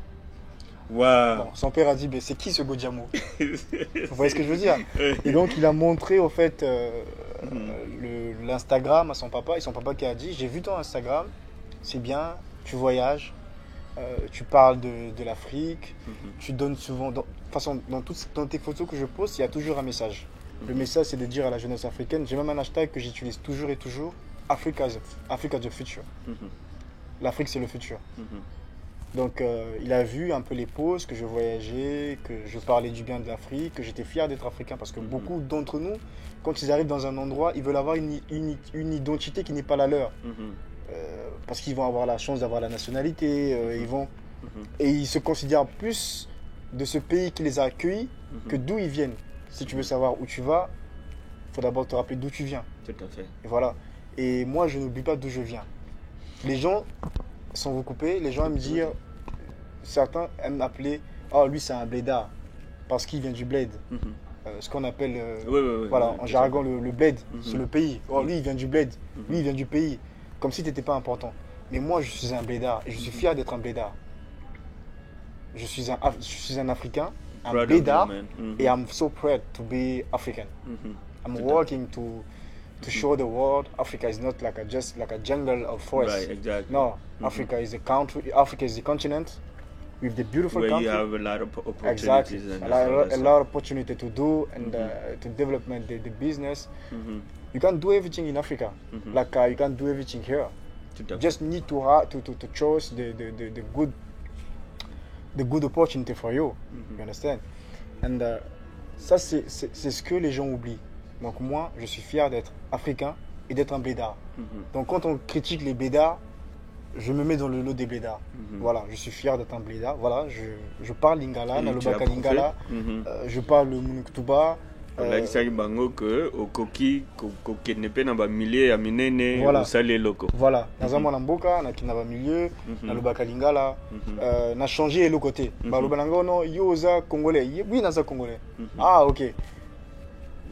Waouh. Bon, son père a dit mais c'est qui ce Gojamo? Vous voyez ce que je veux dire? Et donc il a montré en fait l'Instagram à son papa et son papa qui a dit j'ai vu ton Instagram, c'est bien, tu voyages. Tu parles de l'Afrique, tu donnes souvent, dans tes photos que je poste, il y a toujours un message. Le message, c'est de dire à la jeunesse africaine, j'ai même un hashtag que j'utilise toujours et toujours, Africa the future. L'Afrique, c'est le futur. Donc, il a vu un peu les poses, que je voyageais, que je parlais du bien de l'Afrique, que j'étais fier d'être africain, parce que beaucoup d'entre nous, quand ils arrivent dans un endroit, ils veulent avoir une identité qui n'est pas la leur. Parce qu'ils vont avoir la chance d'avoir la nationalité, et ils se considèrent plus de ce pays qui les a accueillis que d'où ils viennent. Si tu veux savoir où tu vas, il faut d'abord te rappeler d'où tu viens. Tout à fait. Et voilà. Et moi, je n'oublie pas d'où je viens. Les gens, sans vous couper, les gens aiment dire, certains aiment m'appeler, oh lui c'est un blédard, parce qu'il vient du bled. Ce qu'on appelle, voilà, en jargon, le bled, c'est le pays. Oh lui il vient du bled, lui il vient du pays. Comme si tu n'étais pas important. Mais moi, je suis un blédard et je suis fier d'être un blédard. Je suis un Africain, un blédard, et I'm so proud to be African. I'm working to show the world Africa is not just like a jungle or forest. Right, exactly. No, Africa is a country, Africa is a continent with the beautiful Where country. you have a lot of opportunities. Exactly, And a lot of opportunity to do and to development the business. You can't do everything in Africa, like you can't do everything here. Tout à You fait. just need to choose the good opportunity for you. You understand? And ça c'est ce que les gens oublient. Donc moi, je suis fier d'être africain et d'être un blédard. Donc quand on critique les blédards, je me mets dans le lot des blédards. Voilà, je suis fier d'être un blédard. Voilà, je parle lingala, Et tu nalobaka as prouvé. lingala, je parle le Munuktuba. olakisaki bango ke okoki kokende na bamilie ya minene Voilà. osali eloko. Voilà, naza mwana mboka nakina ba milieu, nalobaka lingala, na changé eloko te. Baloba nanga no yo oza congolais. Oui, naza congolais. Ah OK.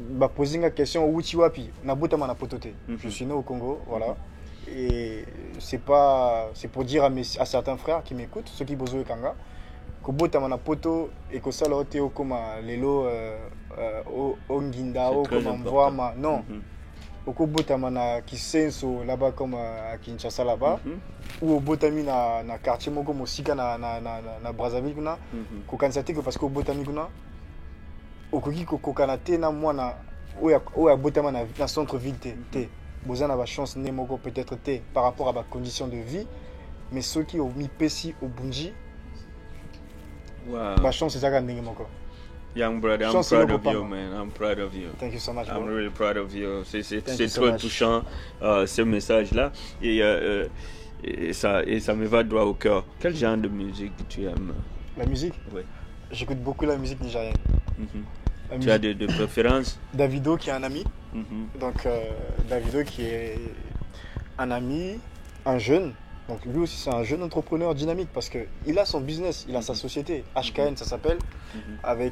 Ba poser une question outi wapi na botama na poto te. Je suis né au Congo, voilà. Et c'est pour dire à certains frères qui m'écoutent, ceux qui bozo kanga, ko botama na poto et ko sala ote okoma lelo onginda okoma mvoama. Non. Oko botama na Kisenso là-bas comme à Kinshasa là-bas, ou au botami na quartier moko mosika na Brazzaville kuna, ko kansate que parce que au botami kuna okoki kokokana te na mwana oya botama na centre ville te. Bozana ba chance ne moko peut-être te par rapport à ba condition de vie, mais ceux qui ont mis pesi au bunji, Wow. ba chance ezaka ndenge moko. Young brother, I'm Chance proud iloko of you, pamba. man. I'm proud of you. Thank you so much, I'm bro. really proud of you. C'est Thank you so trop much. touchant ce message-là et ça me va droit au cœur. Quel genre de musique tu aimes? La musique, Oui. j'écoute beaucoup la musique nigérienne. La Tu as musique- de préférences? Davido qui est un ami. Mhm. Donc Davido qui est un ami, un jeune. Donc lui aussi c'est un jeune entrepreneur dynamique parce qu'il a son business, il a sa société. HKN ça s'appelle.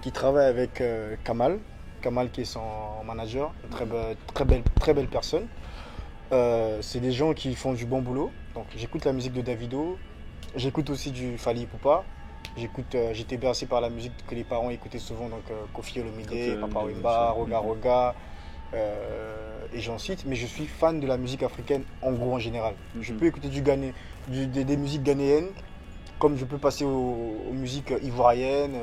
Il travaille avec Kamal. Kamal qui est son manager. Très belle personne. C'est des gens qui font du bon boulot. Donc j'écoute la musique de Davido. J'écoute aussi du Fally Ipupa. J'étais bercé par la musique que les parents écoutaient souvent. Donc Koffi Olomide, Koffi Papa Olomide, Wemba, ça. Roga Roga. Et j'en cite, mais je suis fan de la musique africaine en gros en général. Je peux écouter des musiques ghanéennes, comme je peux passer aux musiques ivoiriennes.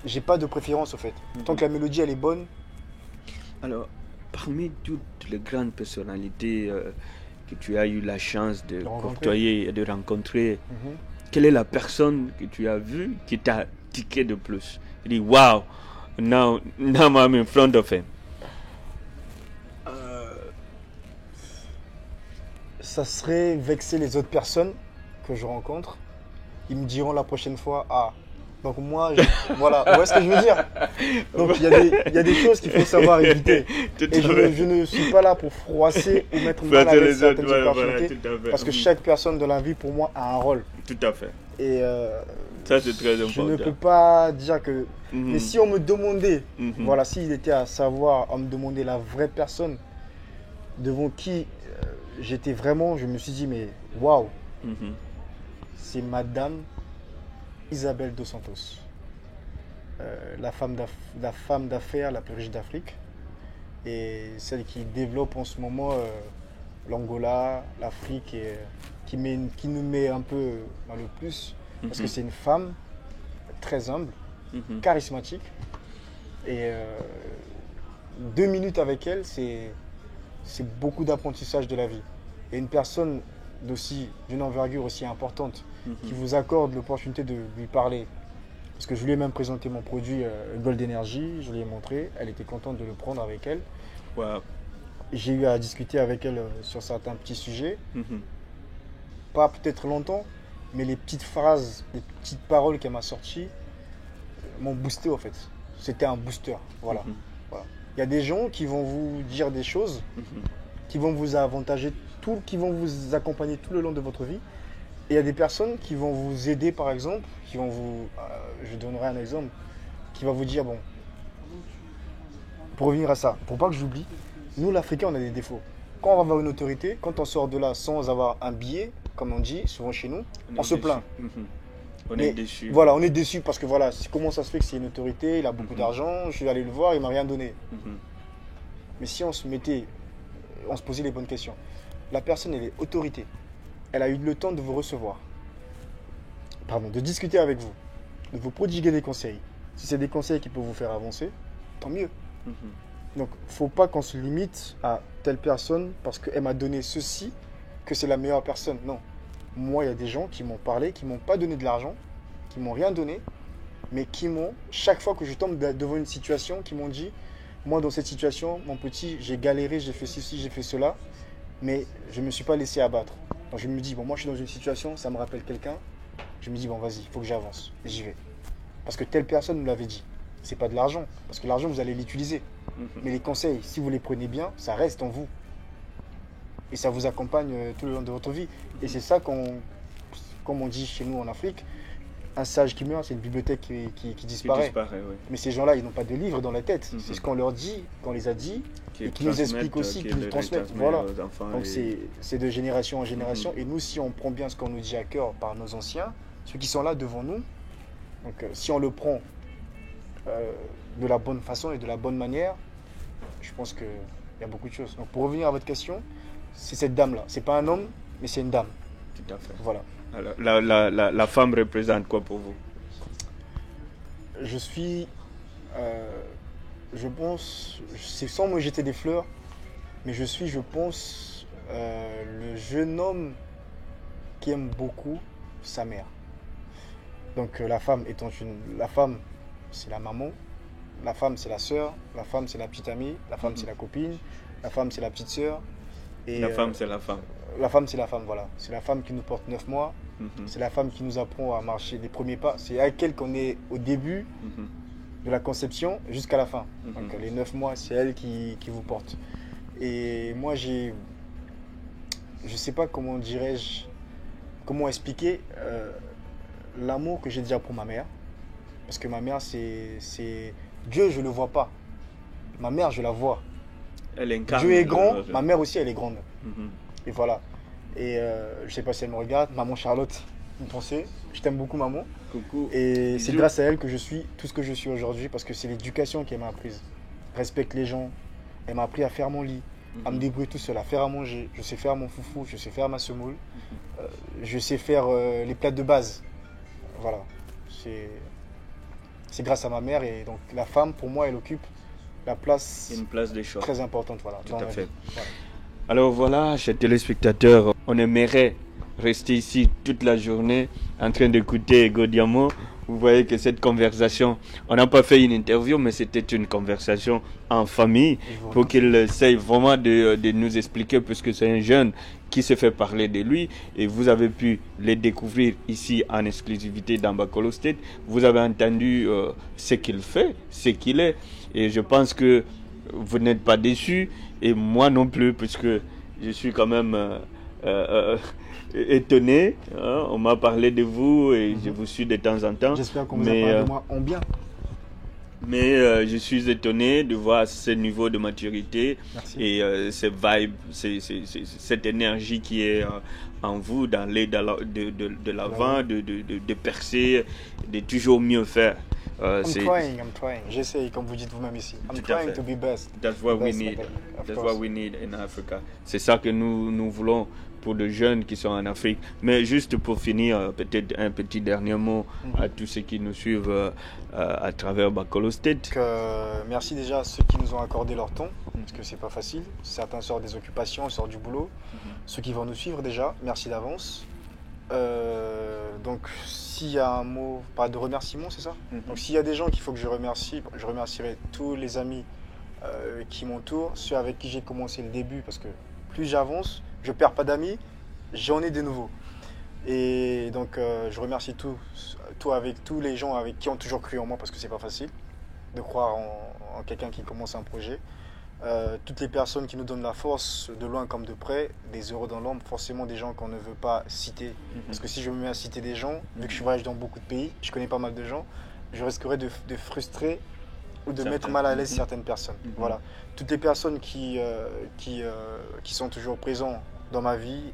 J'ai pas de préférence au fait. Tant que la mélodie elle est bonne. Alors, parmi toutes les grandes personnalités que tu as eu la chance de rencontrer. côtoyer et de rencontrer, quelle est la personne que tu as vue qui t'a tiqué de plus? Tu dis, wow, now I'm in front of him. Ça serait vexer les autres personnes que je rencontre. Ils me diront la prochaine fois, ah, donc moi, voilà, vous voyez ce que je veux dire. Donc il y a des choses qu'il faut savoir éviter. Tout Et à fait. je ne suis pas là pour froisser ou mettre mal à Froisser l'aise les autres, certaines voilà, opportunités, tout à fait. parce que chaque personne de la vie, pour moi, a un rôle. Tout à fait. Et Ça, c'est très je important. ne peux pas dire que... Mhm. Mais si on me demandait, Mhm. voilà, s'il était à savoir, on me demandait la vraie personne devant qui j'étais vraiment, je me suis dit, mais waouh, Mhm. c'est Madame Isabelle Dos Santos, la femme d'affaires la plus riche d'Afrique et celle qui développe en ce moment l'Angola, l'Afrique et qui nous met un peu dans le plus parce que c'est une femme très humble, charismatique et 2 minutes avec elle c'est beaucoup d'apprentissage de la vie et une personne d'une envergure aussi importante qui vous accorde l'opportunité de lui parler. Parce que je lui ai même présenté mon produit Gold Energy, je lui ai montré, elle était contente de le prendre avec elle. Wow. J'ai eu à discuter avec elle sur certains petits sujets, Mhm. pas peut-être longtemps, mais les petites phrases, les petites paroles qu'elle m'a sorties m'ont boosté en fait. C'était un booster, voilà. Voilà. Il y a des gens qui vont vous dire des choses, qui vont vous avantager, qui vont vous accompagner tout le long de votre vie. Et il y a des personnes qui vont vous aider, par exemple, qui vont vous... je donnerai un exemple, qui va vous dire, bon, pour revenir à ça, pour pas que j'oublie, nous, l'Africain, on a des défauts. Quand on va voir une autorité, quand on sort de là sans avoir un billet, comme on dit souvent chez nous, on se plaint. On Mais est déçu. Voilà, on est déçu parce que voilà, comment ça se fait que c'est une autorité, il a beaucoup d'argent, je suis allé le voir, il m'a rien donné. Mais si on se posait les bonnes questions, la personne elle est autorité, elle a eu le temps de vous recevoir. de discuter avec vous, de vous prodiguer des conseils. Si c'est des conseils qui peuvent vous faire avancer, tant mieux. Donc, il ne faut pas qu'on se limite à telle personne parce qu'elle m'a donné ceci, que c'est la meilleure personne. Non. Moi, il y a des gens qui m'ont parlé, qui ne m'ont pas donné de l'argent, qui ne m'ont rien donné, mais qui m'ont, chaque fois que je tombe devant une situation, qui m'ont dit, moi, dans cette situation, mon petit, j'ai galéré, j'ai fait ceci, j'ai fait cela, mais je ne me suis pas laissé abattre. Donc, je me dis, bon, moi, je suis dans une situation, ça me rappelle quelqu'un, je me dis, bon, vas-y, il faut que j'avance, et j'y vais. Parce que telle personne me l'avait dit. C'est pas de l'argent, parce que l'argent, vous allez l'utiliser. Mais les conseils, si vous les prenez bien, ça reste en vous. Et ça vous accompagne tout le long de votre vie. Et c'est ça comme on dit chez nous en Afrique, un sage qui meurt, c'est une bibliothèque qui disparaît. Oui. Mais ces gens-là, ils n'ont pas de livre dans la tête. C'est ce qu'on leur dit, qu'on les a dit, et qui nous expliquent aussi, qui nous transmettent. Voilà. Donc c'est de génération en génération. Et nous, si on prend bien ce qu'on nous dit à cœur par nos anciens, ceux qui sont là devant nous, donc si on le prend de la bonne façon et de la bonne manière, je pense qu'il y a beaucoup de choses. Donc pour revenir à votre question, c'est cette dame-là. C'est pas un homme, mais c'est une dame. Tout à fait. Voilà. Alors, la femme représente quoi pour vous? Je suis, je pense, c'est sans me jeter des fleurs, mais je suis, je pense, le jeune homme qui aime beaucoup sa mère. Donc la femme la femme, c'est la maman, la femme, c'est la sœur, la femme, c'est la petite amie, la femme, c'est la copine, la femme, c'est la petite sœur. Et, la femme, c'est la femme. La femme, c'est la femme, voilà. C'est la femme qui nous porte 9 mois. C'est la femme qui nous apprend à marcher les premiers pas. C'est avec elle qu'on est au début de la conception jusqu'à la fin. Donc les 9 mois, c'est elle qui vous porte. Et moi, je sais pas comment dirais-je, comment expliquer l'amour que j'ai déjà pour ma mère. Parce que ma mère, c'est Dieu, je ne le vois pas. Ma mère, je la vois. Elle incarne. Dieu est grand, ma mère aussi, elle est grande. Et voilà. Et je ne sais pas si elle me regarde. Maman Charlotte, une pensée. Je t'aime beaucoup, maman. Coucou. Et c'est grâce à elle que je suis tout ce que je suis aujourd'hui. Parce que c'est l'éducation qu'elle m'a apprise. Respecte les gens. Elle m'a appris à faire mon lit, à me débrouiller tout seul, à faire à manger. Je sais faire mon foufou, je sais faire ma semoule. Je sais faire les plats de base. Voilà. C'est grâce à ma mère. Et donc la femme, pour moi, elle occupe la place, une place de choix très importante. Voilà, tout à fait. Voilà. Alors voilà, chers téléspectateurs, on aimerait rester ici toute la journée en train d'écouter Godiamo. Vous voyez que cette conversation, on n'a pas fait une interview, mais c'était une conversation en famille pour qu'il essaye vraiment de nous expliquer, puisque c'est un jeune qui se fait parler de lui et vous avez pu les découvrir ici en exclusivité dans Bakolo State. Vous avez entendu ce qu'il fait, ce qu'il est, et je pense que vous n'êtes pas déçus et moi non plus, puisque je suis quand même étonné, hein. On m'a parlé de vous et je vous suis de temps en temps. J'espère qu'on vous a parlé de moi en bien. Mais je suis étonné de voir ce niveau de maturité. Merci. Et ces vibes, cette énergie qui est en vous, d'aller de l'avant, de percer, de toujours mieux faire. I'm trying. J'essaye, comme vous dites vous-même ici. I'm trying to be best. That's what we need. That's what we need in Africa. C'est ça que nous voulons pour de jeunes qui sont en Afrique. Mais juste pour finir, peut-être un petit dernier mot à tous ceux qui nous suivent à travers Bakolo State. Merci déjà à ceux qui nous ont accordé leur temps, parce que c'est pas facile. Certains sortent des occupations, sortent du boulot. Ceux qui vont nous suivre déjà, merci d'avance. Donc s'il y a un mot, pas de remerciement, c'est ça? Donc s'il y a des gens qu'il faut que je remercie, je remercierai tous les amis qui m'entourent, ceux avec qui j'ai commencé le début, parce que plus j'avance, je perds pas d'amis, j'en ai de nouveaux. Et donc je remercie avec tous les gens qui ont toujours cru en moi, parce que c'est pas facile de croire en quelqu'un qui commence un projet. Toutes les personnes qui nous donnent la force, de loin comme de près, des euros dans l'ombre, forcément des gens qu'on ne veut pas citer. Parce que si je me mets à citer des gens, vu que je voyage dans beaucoup de pays, je connais pas mal de gens, je risquerais de frustrer ou de mettre mal à l'aise certaines personnes. Voilà. Toutes les personnes qui sont toujours présentes dans ma vie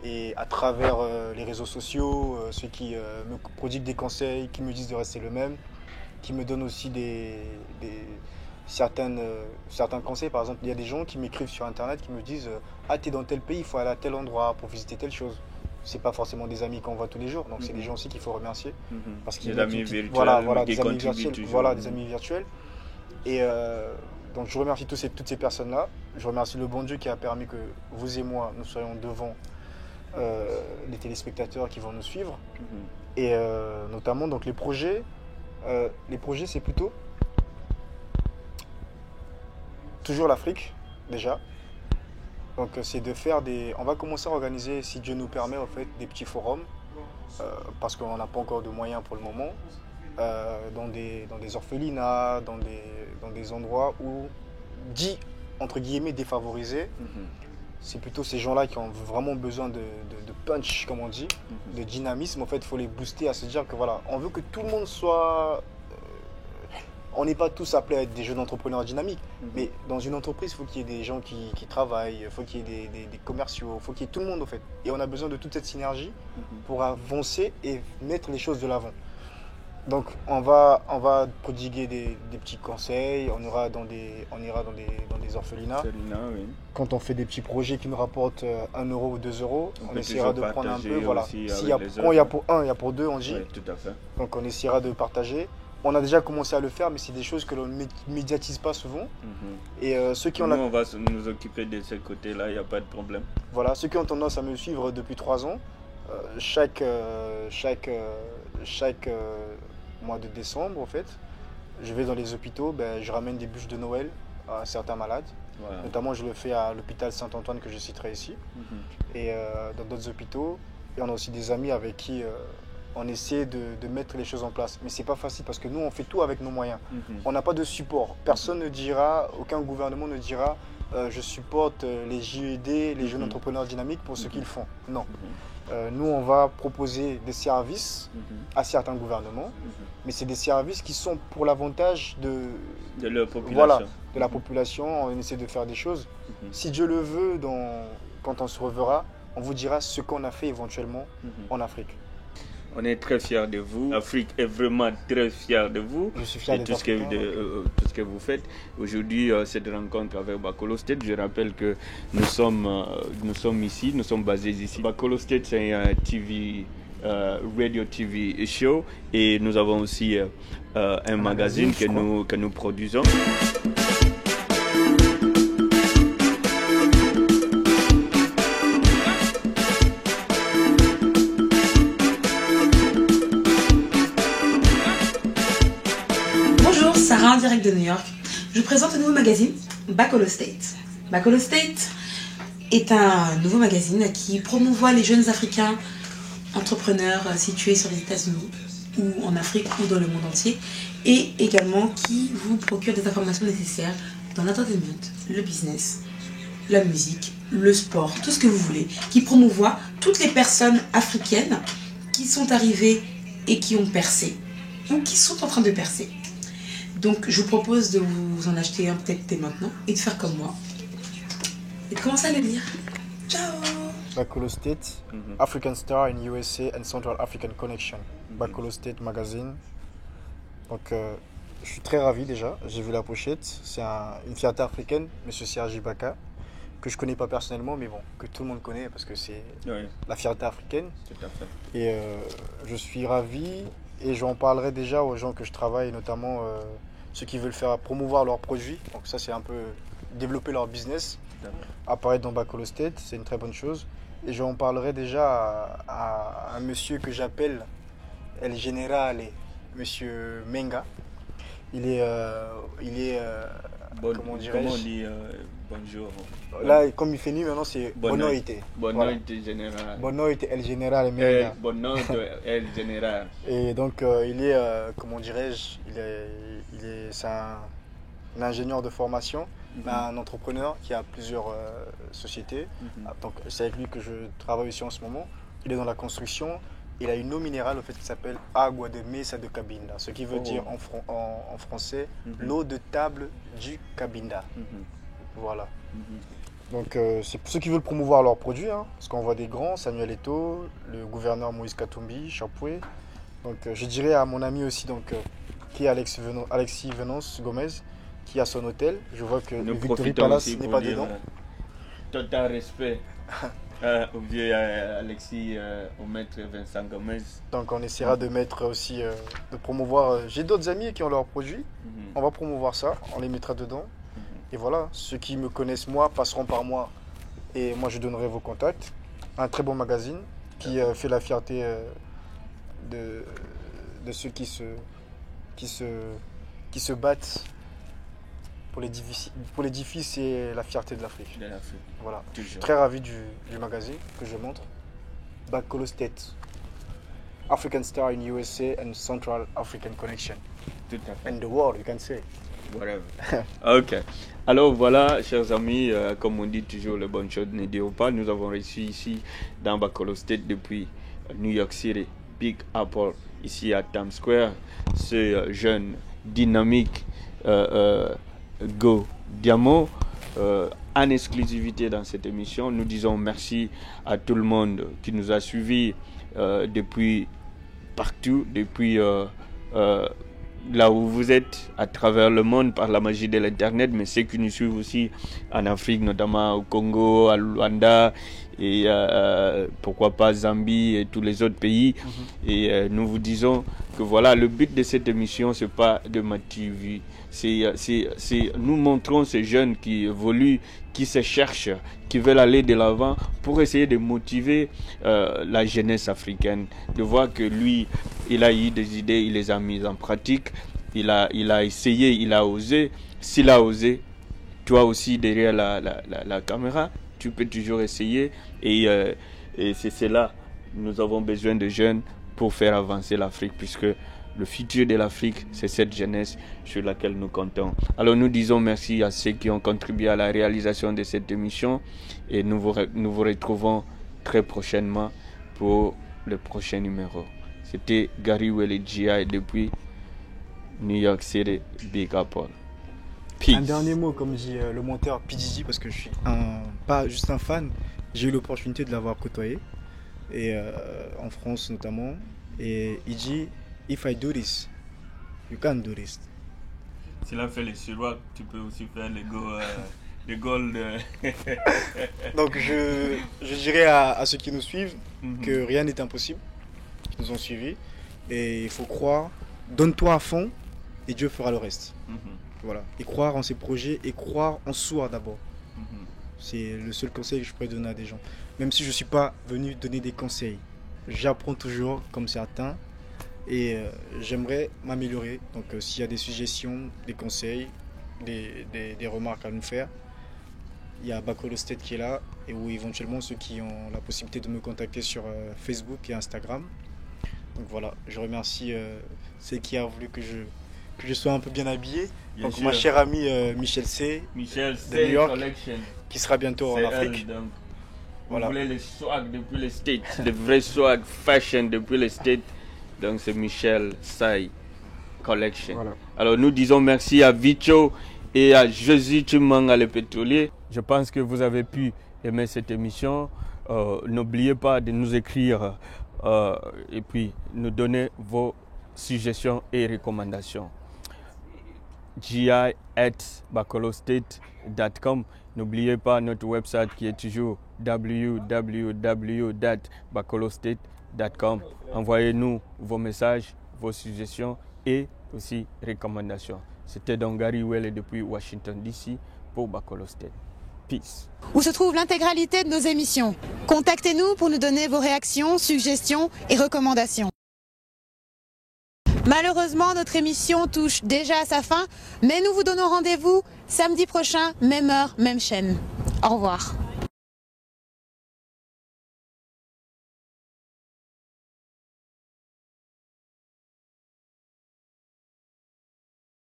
et à travers les réseaux sociaux, ceux qui me prodiguent des conseils, qui me disent de rester le même, qui me donnent aussi certains conseils. Par exemple, il y a des gens qui m'écrivent sur internet qui me disent ah, t'es dans tel pays, il faut aller à tel endroit pour visiter telle chose. c'est pas forcément des amis qu'on voit tous les jours, donc c'est des gens aussi qu'il faut remercier. Parce Des amis virtuels, voilà, qui des amis contribuent virtuels, toujours. voilà, des amis virtuels. Et donc je remercie toutes ces personnes-là. Je remercie le bon Dieu qui a permis que vous et moi, nous soyons devant les téléspectateurs qui vont nous suivre. Et notamment, donc les projets c'est plutôt toujours l'Afrique, déjà. Donc c'est de faire on va commencer à organiser, si Dieu nous permet, en fait, des petits forums, parce qu'on n'a pas encore de moyens pour le moment, dans des orphelinats, dans des endroits où, dit entre guillemets défavorisés, c'est plutôt ces gens-là qui ont vraiment besoin de punch, comme on dit, de dynamisme. En fait, il faut les booster à se dire que voilà, on veut que tout le monde soit... on n'est pas tous appelés à être des jeunes entrepreneurs dynamiques, mais dans une entreprise, il faut qu'il y ait des gens qui travaillent, il faut qu'il y ait des commerciaux, il faut qu'il y ait tout le monde, en fait. Et on a besoin de toute cette synergie pour avancer et mettre les choses de l'avant. Donc on va prodiguer des petits conseils, on ira dans des orphelinats. Oui. Quand on fait des petits projets qui nous rapportent 1 euro ou 2 euros, on essaiera de prendre un peu. Voilà. Quand il y a pour 1, il y a pour 2, on dit. Oui, tout à fait. Donc on essaiera de partager. On a déjà commencé à le faire, mais c'est des choses que l'on ne médiatise pas souvent. Et ceux qui ont Nous, on va nous occuper de ce côté-là, il n'y a pas de problème. Voilà, ceux qui ont tendance à me suivre depuis 3 ans, chaque mois de décembre, en fait, je vais dans les hôpitaux, je ramène des bûches de Noël à certains malades. Voilà. Notamment, je le fais à l'hôpital Saint-Antoine que je citerai ici, et dans d'autres hôpitaux. Et on a aussi des amis avec qui on essaie de mettre les choses en place. Mais c'est pas facile parce que nous, on fait tout avec nos moyens. On n'a pas de support. Personne ne dira, aucun gouvernement ne dira je supporte les JED, les jeunes entrepreneurs dynamiques pour ce qu'ils font. Non. Nous, on va proposer des services à certains gouvernements, mais c'est des services qui sont pour l'avantage de leur population. Voilà, de la population. On essaie de faire des choses. Si Dieu le veut, quand on se reverra, on vous dira ce qu'on a fait éventuellement en Afrique. On est très fiers de vous. L'Afrique est vraiment très fière de vous. Je suis fier de tout ce que vous faites. Aujourd'hui, cette rencontre avec Bakolo State, je rappelle que nous sommes ici, nous sommes basés ici. Bakolo State, c'est un TV, radio TV show, et nous avons aussi un magazine que nous produisons. Sarah en direct de New York. Je vous présente un nouveau magazine, Bakolo State. Bakolo State est un nouveau magazine qui promouvoit les jeunes Africains entrepreneurs situés sur les États-Unis ou en Afrique ou dans le monde entier, et également qui vous procure des informations nécessaires dans l'entertainment, le business, la musique, le sport, tout ce que vous voulez, qui promouvoit toutes les personnes africaines qui sont arrivées et qui ont percé ou qui sont en train de percer. Donc je vous propose de vous en acheter un peut-être dès maintenant et de faire comme moi et de commencer à le lire. Ciao. Bakolo State, African Star in USA and Central African Connection. Bakolo State Magazine. Donc je suis très ravi déjà, j'ai vu la pochette. C'est une fierté africaine, Monsieur Sergi Baka, que je connais pas personnellement, mais bon, que tout le monde connaît parce que c'est la fierté africaine. Tout à fait. Et je suis ravi, et j'en parlerai déjà aux gens que je travaille, notamment ceux qui veulent faire promouvoir leurs produits. Donc ça, c'est un peu développer leur business. Apparaître dans Bakolo State, c'est une très bonne chose. Et j'en parlerai déjà à un monsieur que j'appelle El Generale, monsieur Menga. Il est comment dirais-je, comment on dit bonjour? Là, comme il fait nuit maintenant, c'est Bonoite. Bonoite Général. Bonoite El Generale Menga. Bonoite El Général. Et donc il est, comment dirais-je, c'est un ingénieur de formation, un entrepreneur qui a plusieurs sociétés. Donc c'est avec lui que je travaille aussi en ce moment. Il est dans la construction. Il a une eau minérale en fait, qui s'appelle Agua de Mesa de Cabinda, ce qui veut dire en français l'eau de table du Cabinda. Voilà. Donc c'est pour ceux qui veulent promouvoir leurs produits, parce qu'on voit des grands, Samuel Eto'o, le gouverneur Moïse Katumbi, Chapoué. Donc je dirais à mon ami aussi, qui est Alexis Venance Gomez, qui a son hôtel. Je vois que le Victory Palace n'est pas dedans. Total respect. Au vieux Alexis, au maître Vincent Gomez. Donc on essaiera de mettre aussi, de promouvoir. J'ai d'autres amis qui ont leurs produits. On va promouvoir ça, on les mettra dedans. Et voilà, ceux qui me connaissent moi passeront par moi. Et moi je donnerai vos contacts. Un très bon magazine qui fait la fierté de ceux qui se battent pour l'édifice et la fierté de l'Afrique. Voilà. Je suis très ravi du magazine que je montre. Bakolo State, African Star in USA and Central African Connection. Tout à fait. And the world, you can say. Whatever. Ok. Alors voilà, chers amis, comme on dit toujours, les bonnes choses ne durent pas. Nous avons reçu ici dans Bakolo State depuis New York City, Big Apple, ici à Times Square, ce jeune dynamique Go Diamo en exclusivité dans cette émission. Nous disons merci à tout le monde qui nous a suivis depuis partout, depuis là où vous êtes, à travers le monde par la magie de l'internet, mais ceux qui nous suivent aussi en Afrique, notamment au Congo, à Luanda et pourquoi pas Zambie et tous les autres pays. Et nous vous disons que voilà, le but de cette émission, c'est pas de motiver, c'est nous montrons ces jeunes qui évoluent, qui se cherchent, qui veulent aller de l'avant pour essayer de motiver la jeunesse africaine, de voir que lui, il a eu des idées, il les a mises en pratique, il a essayé, il a osé. S'il a osé, toi aussi derrière la caméra, tu peux toujours essayer. Et c'est cela, nous avons besoin de jeunes pour faire avancer l'Afrique, puisque le futur de l'Afrique, c'est cette jeunesse sur laquelle nous comptons. Alors nous disons merci à ceux qui ont contribué à la réalisation de cette émission et nous vous retrouvons très prochainement pour le prochain numéro. C'était Gary Wele GI depuis New York City, Big Apple. Peace. Un dernier mot, comme dit le monteur PDG, parce que je suis pas juste un fan, j'ai eu l'opportunité de l'avoir côtoyé, et en France notamment, et il dit if I do this, you can't do this. S'il a fait les Surois, tu peux aussi faire les goals. Donc je dirais à ceux qui nous suivent que rien n'est impossible, qui nous ont suivis, et il faut croire, donne-toi à fond et Dieu fera le reste. Voilà. Et croire en ses projets et croire en soi d'abord. C'est le seul conseil que je pourrais donner à des gens. Même si je ne suis pas venu donner des conseils, j'apprends toujours comme certains. Et j'aimerais m'améliorer. Donc s'il y a des suggestions, des conseils, des remarques à nous faire, il y a Bakolo State qui est là, et ou éventuellement ceux qui ont la possibilité de me contacter sur Facebook et Instagram. Donc voilà, je remercie ceux qui ont voulu que je sois un peu bien habillé. Bien donc sûr. Ma chère amie Michel C. de New York, Collection. qui sera bientôt en Afrique. Elle, donc. Voilà. Vous voulez les swag depuis les States, le vrai swag fashion depuis les States. Donc c'est Michel Sai Collection. Voilà. Alors nous disons merci à Vicho et à Jésus Tumanga le pétrolier. Je pense que vous avez pu aimer cette émission. N'oubliez pas de nous écrire et puis nous donner vos suggestions et recommandations. gi@bacolostate.com. N'oubliez pas notre website qui est toujours www.bacolostate.com. Envoyez-nous vos messages, vos suggestions et aussi recommandations. C'était donc Gary Wele depuis Washington DC pour Bakolo State. Peace. Où se trouve l'intégralité de nos émissions. Contactez-nous pour nous donner vos réactions, suggestions et recommandations. Malheureusement, notre émission touche déjà à sa fin, mais nous vous donnons rendez-vous samedi prochain, même heure, même chaîne. Au revoir.